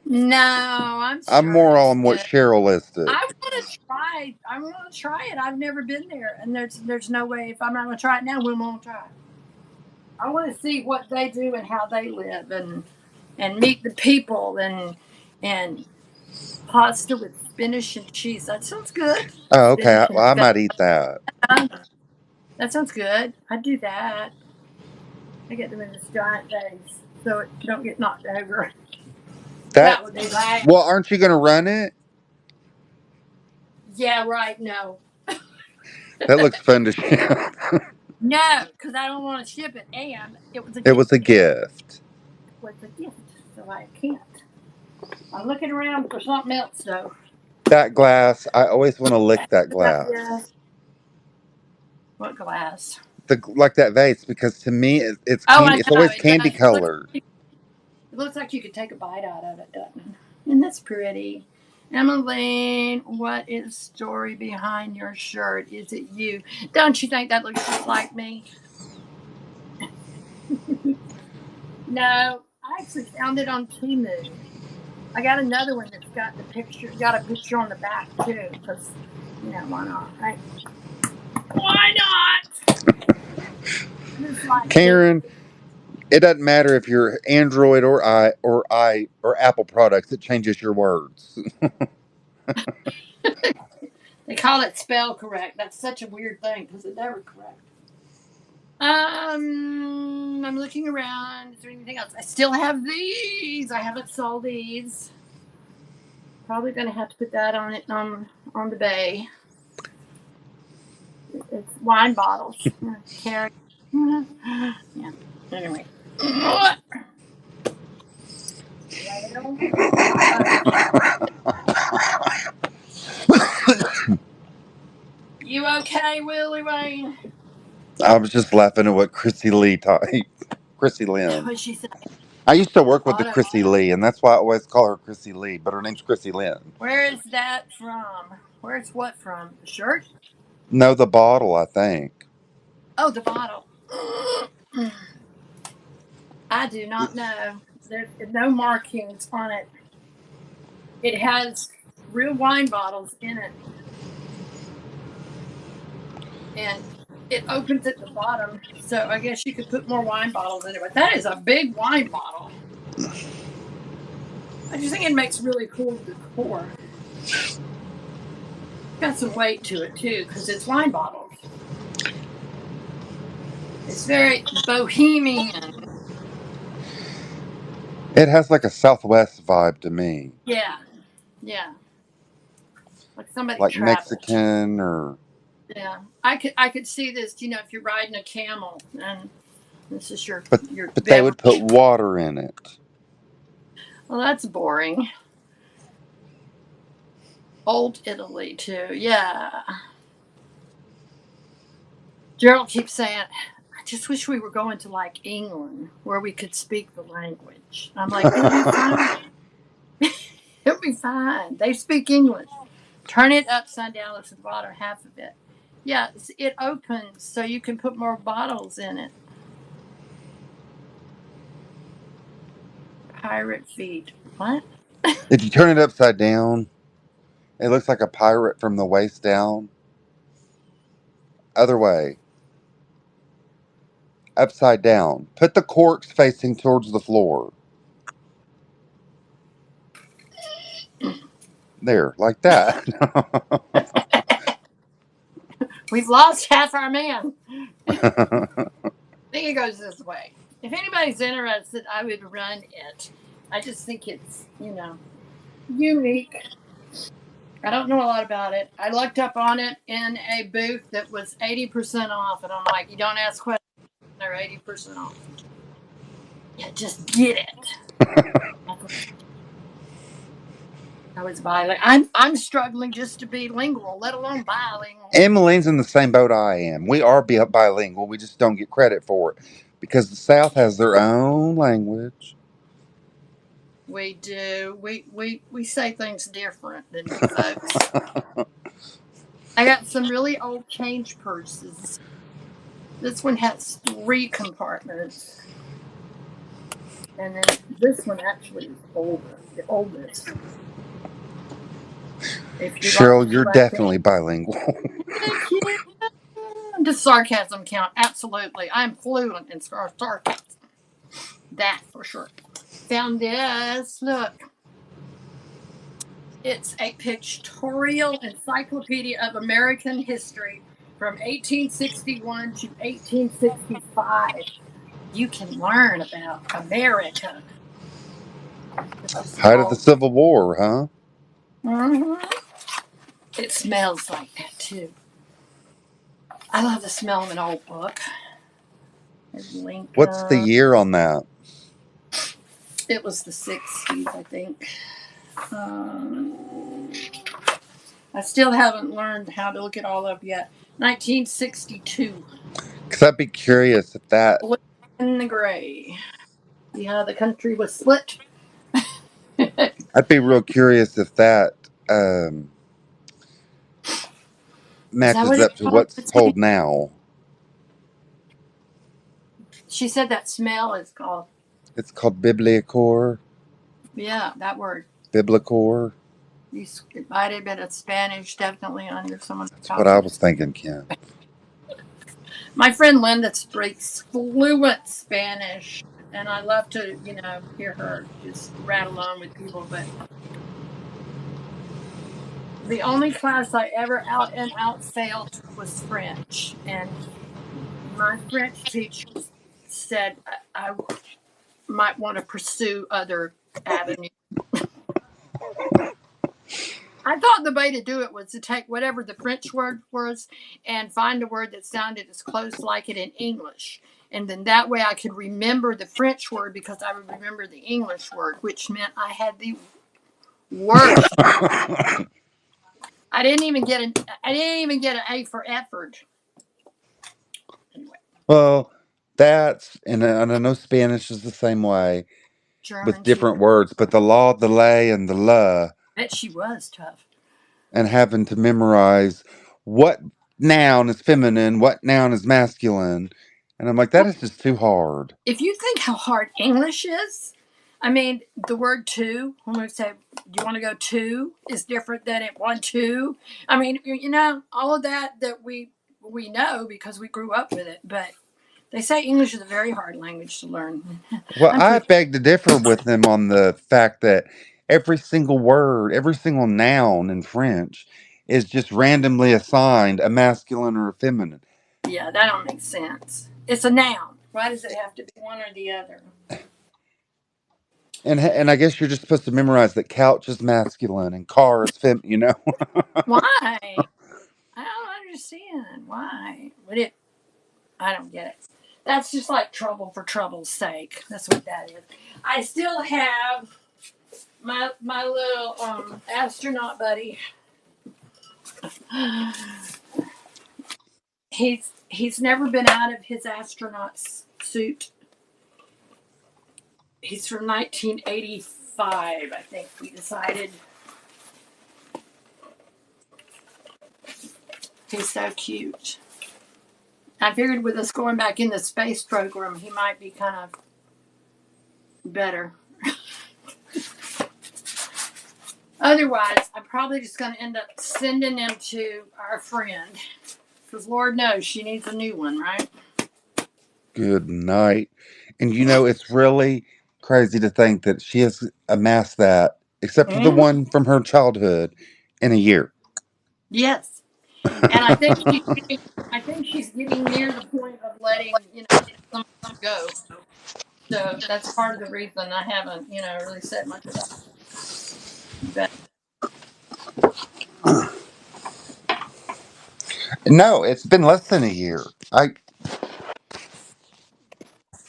No, I'm I'm sure more it's on what good. Cheryl listed. I want to try. I want to try it. I've never been there, and there's no way if I'm not going to try it now, we won't try it. I want to see what they do and how they live, and meet the people and pasta with spinach and cheese. That sounds good. Oh, okay. Spinach and I might eat that. that sounds good. I'd do that. I get them in this giant vase so it don't get knocked over. That. That would be bad. Well, aren't you going to run it? Yeah, right. No, That looks fun to share. no, because I don't want to ship it, and it was a It was gift. a gift. It was a gift, so I can't. I'm looking around for something else though. That glass, I always want to lick that Yeah. glass. What glass? Like that vase, because to me, it's Oh, I candy. It's know. always It candy does. colored. It looks like you could take a bite out of it, doesn't it? And that's pretty. Emmalene, what is the story behind your shirt? Is it you? Don't you think that looks just like me? No, I actually found it on Temu. I got another one that's got a picture on the back too, because why not, right? Why not? It's like Karen, it doesn't matter if you're Android or Apple products. It changes your words. they call it spell correct. That's such a weird thing because it never correct. I'm looking around. Is there anything else? I still have these. I haven't sold these. Probably gonna have to put that on it on the bay. It's wine bottles. Carry. Yeah. Anyway. Well, you okay, Willie Wayne? I was just laughing at what Chrissy Lee typed. Chrissy Lynn. What'd she say? I used to work with the Auto. Chrissy Lee, and that's why I always call her Chrissy Lee, but her name's Chrissy Lynn. Where is that from? Where's what from? The shirt? No, the bottle, I think. Oh, the bottle. I do not know. There's no markings on it. It has real wine bottles in it. And it opens at the bottom. So I guess you could put more wine bottles in it. But that is a big wine bottle. I just think it makes really cool decor. Got some weight to it too, because it's wine bottles. It's very bohemian. It has like a Southwest vibe to me. Yeah, yeah. Like somebody Like traveled. Mexican or. Yeah, I could see this. If you're riding a camel and this is your But, your but they would put beverage. water in it. Well, that's boring. Old Italy too. Yeah. Gerald keeps saying, I just wish we were going to like England where we could speak the language. I'm like, it'll be fine. It'll be fine. They speak English. Turn it upside down to the bottom half of it. Yeah, it opens so you can put more bottles in it. Pirate feet. What? If you turn it upside down, it looks like a pirate from the waist down. Other way. Upside down. Put the corks facing towards the floor. There, like that. We've lost half our man. I think it goes this way. If anybody's interested, I would run it. I just think it's, unique. I don't know a lot about it. I looked up on it in a booth that was 80% off, and I'm like, you don't ask questions, they're 80% off. Yeah, just get it. I was bilingual. I'm struggling just to be lingual, let alone bilingual. Emmalene's in the same boat I am. We are bilingual. We just don't get credit for it because the South has their own language. We do. We say things different than you folks. I got some really old change purses. This one has 3 compartments. And then this one actually is older, the oldest. If you like Cheryl, to you're collect it. definitely bilingual. Thank you. Does sarcasm count? Absolutely. I'm fluent in sarcasm. That for sure. Found this. Look. It's a pictorial encyclopedia of American history from 1861 to 1865. You can learn about America. This is some Height of the old. Civil War, huh? Mm-hmm. It smells like that too. I love the smell of an old book. There's What's the Lincoln. year on that? It was the 60s, I think. Um, I still haven't learned how to look it all up yet. 1962. Because I'd be curious if that. Blue and the gray. See how the country was split? Is I'd be real curious if that that matches what it's up to called? what's told now. She said that smell is called. It's called Bibliacor. Yeah, that word. Biblicor. It might have been a Spanish, definitely under some of the That's what I was topics. thinking, Ken. My friend Linda speaks fluent Spanish, and I love to, hear her just rattle on with people. But the only class I ever out and out failed was French, and my French teacher said I might want to pursue other avenues. I thought the way to do it was to take whatever the French word was and find a word that sounded as close like it in English. And then that way I could remember the French word because I would remember the English word, which meant I had the worst. I didn't even get an A for effort. Anyway, Well, and I know Spanish is the same way with German too. different words, but the law, the lay, and the la, Bet she was tough. and having to memorize what noun is feminine, what noun is masculine. And I'm like, that is just too hard. If you think how hard English is, I mean, the word to, when we say, do you want to go to, is different than it want to. I mean, all of that we know because we grew up with it. But they say English is a very hard language to learn. Well, I'm I pretty, beg to differ with them on the fact that every single word, every single noun in French is just randomly assigned a masculine or a feminine. yeah, that don't make sense. It's a noun. Why does it have to be one or the other? And I guess you're just supposed to memorize that couch is masculine and car is feminine. Why? I don't understand. Why? I don't get it. That's just like trouble for trouble's sake. That's what that is. I still have my little astronaut buddy. He's never been out of his astronaut suit. He's from 1985, I think we decided. He's so cute. I figured with us going back in the space program, he might be kind of better. Otherwise, I'm probably just going to end up sending him to our friend. Because Lord knows she needs a new one, right? Good night. And it's really crazy to think that she has amassed that, except for the Mm-hmm. one from her childhood, in a year. Yes. And I think she's getting near the point of letting, some go. So that's part of the reason I haven't, really said much about it. No, it's been less than a year.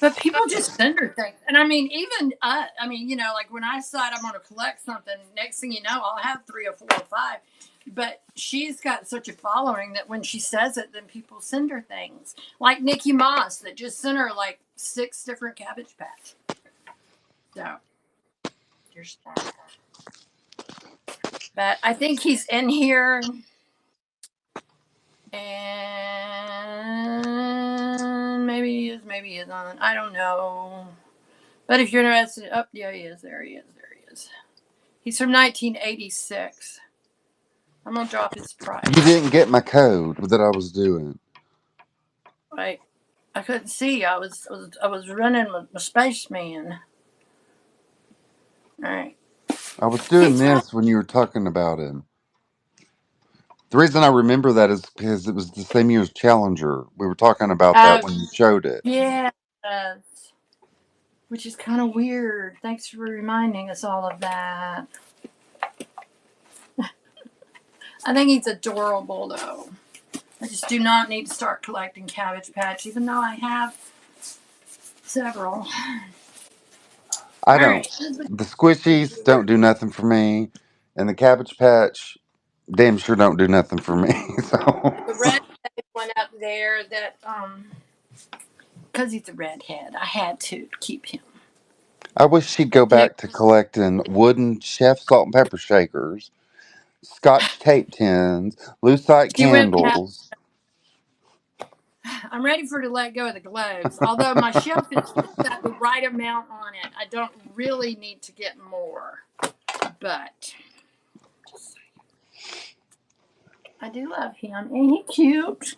But people just send her things. And I mean, even like when I decide I'm going to collect something, next thing you know, I'll have 3 or 4 or 5. But she's got such a following that when she says it, then people send her things. Like Nikki Moss that just sent her like 6 different Cabbage Patch. So there's that. But I think he's in here. And maybe he is on. I don't know. But if you're interested, yeah, he is. There he is. He's from 1986. I'm gonna drop his price. You didn't get my code that I was doing. Right. I couldn't see. I was running with my spaceman. All right. I was doing He's from. this when you were talking about him. The reason I remember that is because it was the same year as Challenger. We were talking about that when you showed it. Yeah. Which is kind of weird. Thanks for reminding us all of that. I think he's adorable though. I just do not need to start collecting Cabbage Patch, even though I have several. I All don't. right. The squishies don't do nothing for me, and the Cabbage Patch damn sure don't do nothing for me. So The red one up there that because he's a redhead, I had to keep him. I wish she'd go Pick. back to collecting wooden chef salt and pepper shakers, Scotch tape tins, lucite She went past. candles. I'm ready for her to let go of the globes. Although my shelf is got the right amount on it, I don't really need to get more. But I do love him. Ain't he cute?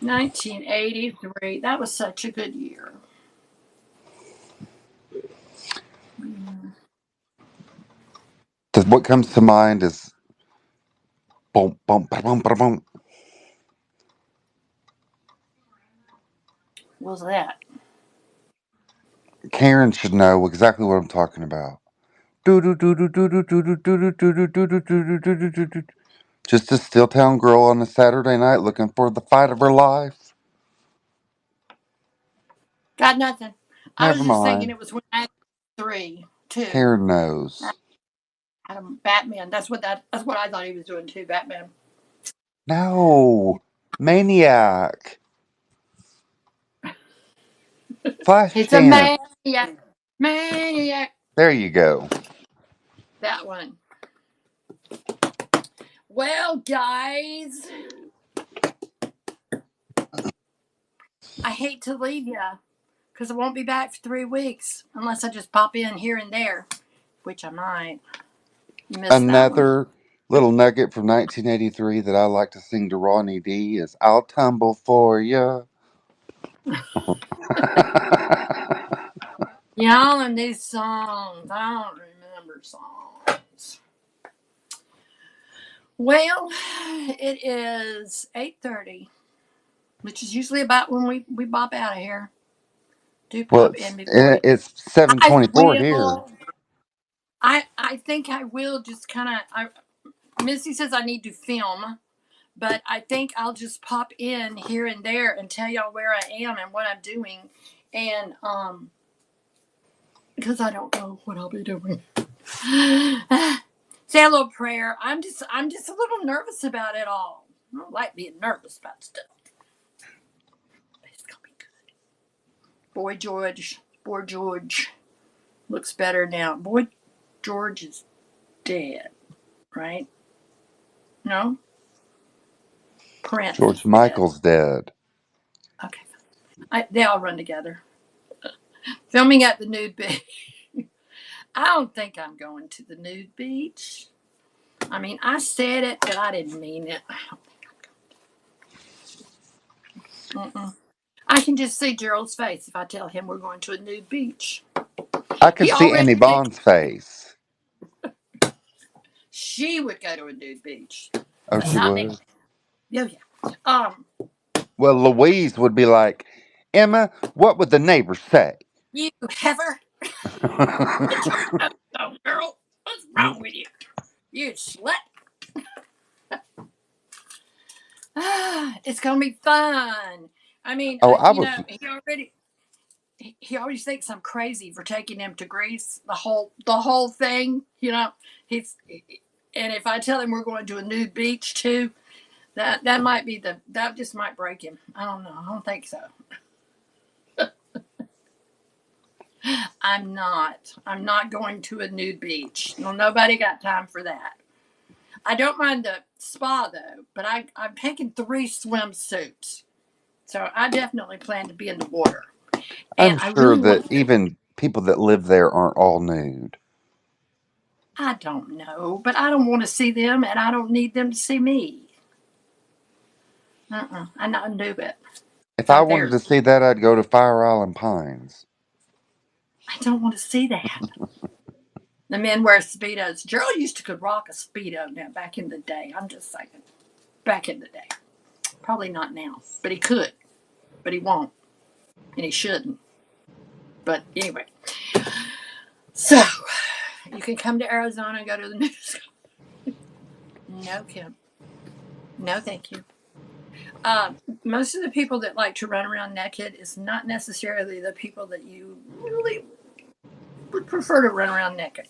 1983. That was such a good year. Yeah. What comes to mind is boom, boom, boom, boom, boom. What was that? Karen should know exactly what I'm talking about. Just a steel town girl on a Saturday night looking for the fight of her life. Got nothing. I was Never just thinking mind. it was when I had three, two. Karen knows. Batman. That's what I thought he was doing too. Batman. No. Maniac. Flash He's a dance. maniac. Maniac. There you go. That one. Well, guys, I hate to leave you because I won't be back for 3 weeks unless I just pop in here and there, which I might. You missed that one. Another little nugget from 1983 that I like to sing to Ronnie D is I'll tumble for ya. Y'all and these songs. I don't remember songs. Well, it is 8:30, which is usually about when we bop out of here. Do Well, pop in before you. it's I 7:24 here. will. I think I will just kind of. Missy says I need to film, but I think I'll just pop in here and there and tell y'all where I am and what I'm doing, and because I don't know what I'll be doing. Say a little prayer. I'm just a little nervous about it all. I don't like being nervous about stuff. But it's gonna be good. Boy George looks better now. Boy George is dead, right? No? Prince is George dead. Michael's dead. Okay. They all run together. Filming at the nude beach. I don't think I'm going to the nude beach. I mean, I said it, but I didn't mean it. Mm-mm. I can just see Gerald's face if I tell him we're going to a nude beach. I could He see already Annie thinks Bond's face. she would go to a nude beach, Oh, but she not me. would. Yeah, yeah. Well, Louise would be like, Emma, what would the neighbors say? You heifer, get your pants on, girl. What's wrong with you? You slut. It's gonna be fun. I mean, Oh, I was. he always thinks I'm crazy for taking him to Greece. The whole thing. He's and if I tell him we're going to a nude beach too, that might be that just might break him. I don't know. I don't think so. I'm not. I'm not going to a nude beach. No, nobody got time for that. I don't mind the spa though, but I'm taking 3 swimsuits, so I definitely plan to be in the water. And I'm I sure really want that to. even people that live there aren't all nude. I don't know, but I don't want to see them, and I don't need them to see me. I'm not do it. If I So wanted there. to see that, I'd go to Fire Island Pines. I don't want to see that. The men wear speedos. Gerald used to could rock a speedo now back in the day. I'm just saying, back in the day. Probably not now, but he could, but he won't, and he shouldn't. But anyway, so you can come to Arizona and go to the news. No, Kim. No, thank you. Most of the people that like to run around naked is not necessarily the people that you really would prefer to run around naked.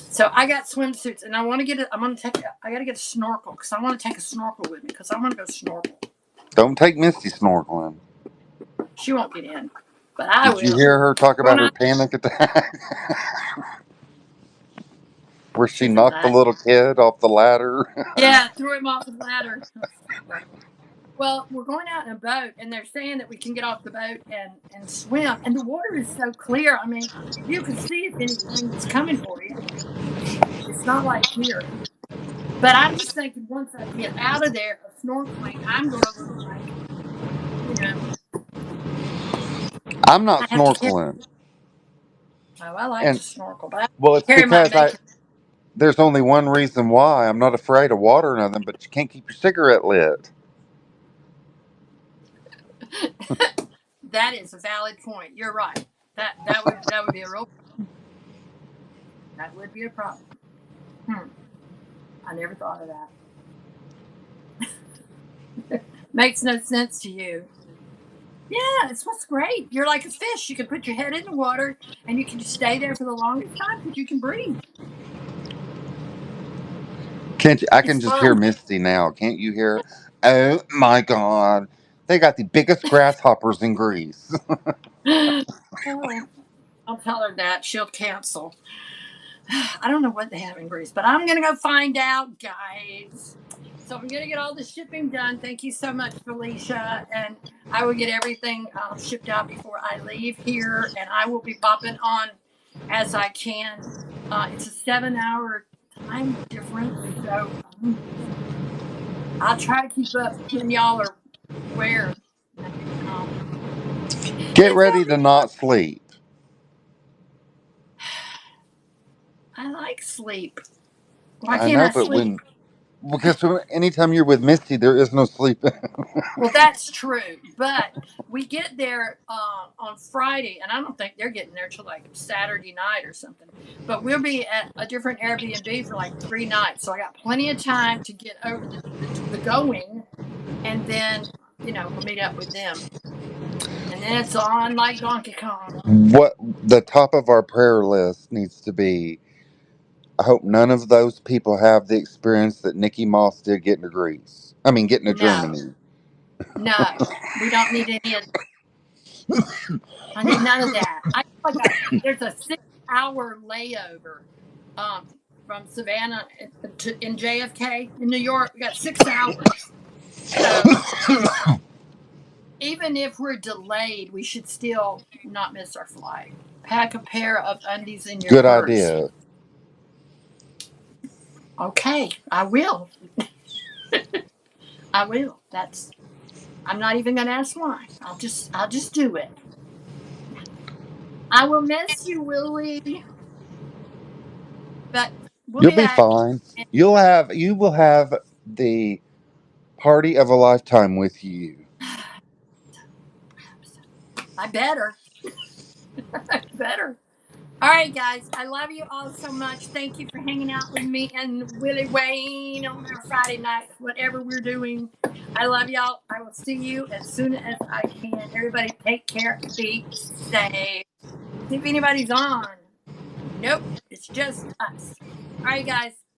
So I got swimsuits, and I want to get it. I got to get a snorkel because I want to take a snorkel with me because I want to go snorkel. Don't take Misty snorkeling. She won't get in, but I Did you will. hear her talk We're about her not. panic attack? Where she She's a knocked the nut. little kid off the ladder? Yeah, threw him off the ladder. Well, we're going out in a boat, and they're saying that we can get off the boat and swim, and the water is so clear. I mean, you can see if anything was coming for you. It's not like here. But I'm just thinking once I get out of there, snorkeling, I'm going to look like, you know, I'm not I have to carry. snorkeling. Oh, I like And to snorkel, but I well, it's carry my because bacon. there's only one reason why. I'm not afraid of water or nothing, but you can't keep your cigarette lit. That is a valid point. You're right. That would be a real. That would be a problem. Hmm. I never thought of that. Makes no sense to you. Yeah, it's what's great. You're like a fish. You can put your head in the water and you can just stay there for the longest time because you can breathe. Can't you? I It's can just hear fun. Misty now. Can't you hear it? Oh my God. They got the biggest grasshoppers in Greece. Oh, I'll tell her that. She'll cancel. I don't know what they have in Greece, but I'm going to go find out, guys. So I'm going to get all the shipping done. Thank you so much, Felicia. And I will get everything shipped out before I leave here. And I will be bopping on as I can. It's a 7-hour time difference. So I'll try to keep up when y'all are where. Um, Get it's ready going to to be fun. not sleep. I like sleep. Why I can't know, I but sleep? because anytime you're with Misty, there is no sleep. Well, that's true, but we get there on Friday, and I don't think they're getting there till like Saturday night or something. But we'll be at a different Airbnb for like 3 nights, so I got plenty of time to get over the going, and then we'll meet up with them, and then it's on like Donkey Kong. What the top of our prayer list needs to be, I hope none of those people have the experience that Nikki Moss did getting to Greece. I mean, getting to No, Germany. no, we don't need any of. I need none of that. I feel like there's a 6-hour layover um, from Savannah in JFK in New York. We got 6 hours. So even if we're delayed, we should still not miss our flight. Pack a pair of undies in your Good purse. idea. Okay, I will. I will. I'm not even gonna ask why. I'll just do it. I will miss you, Willie. But we'll You'll be be back. fine. You will have the party of a lifetime with you. I better. I better. All right, guys. I love you all so much. Thank you for hanging out with me and Willie Wayne on our Friday night, whatever we're doing. I love y'all. I will see you as soon as I can. Everybody take care. Be safe. See if anybody's on. Nope. It's just us. All right, guys.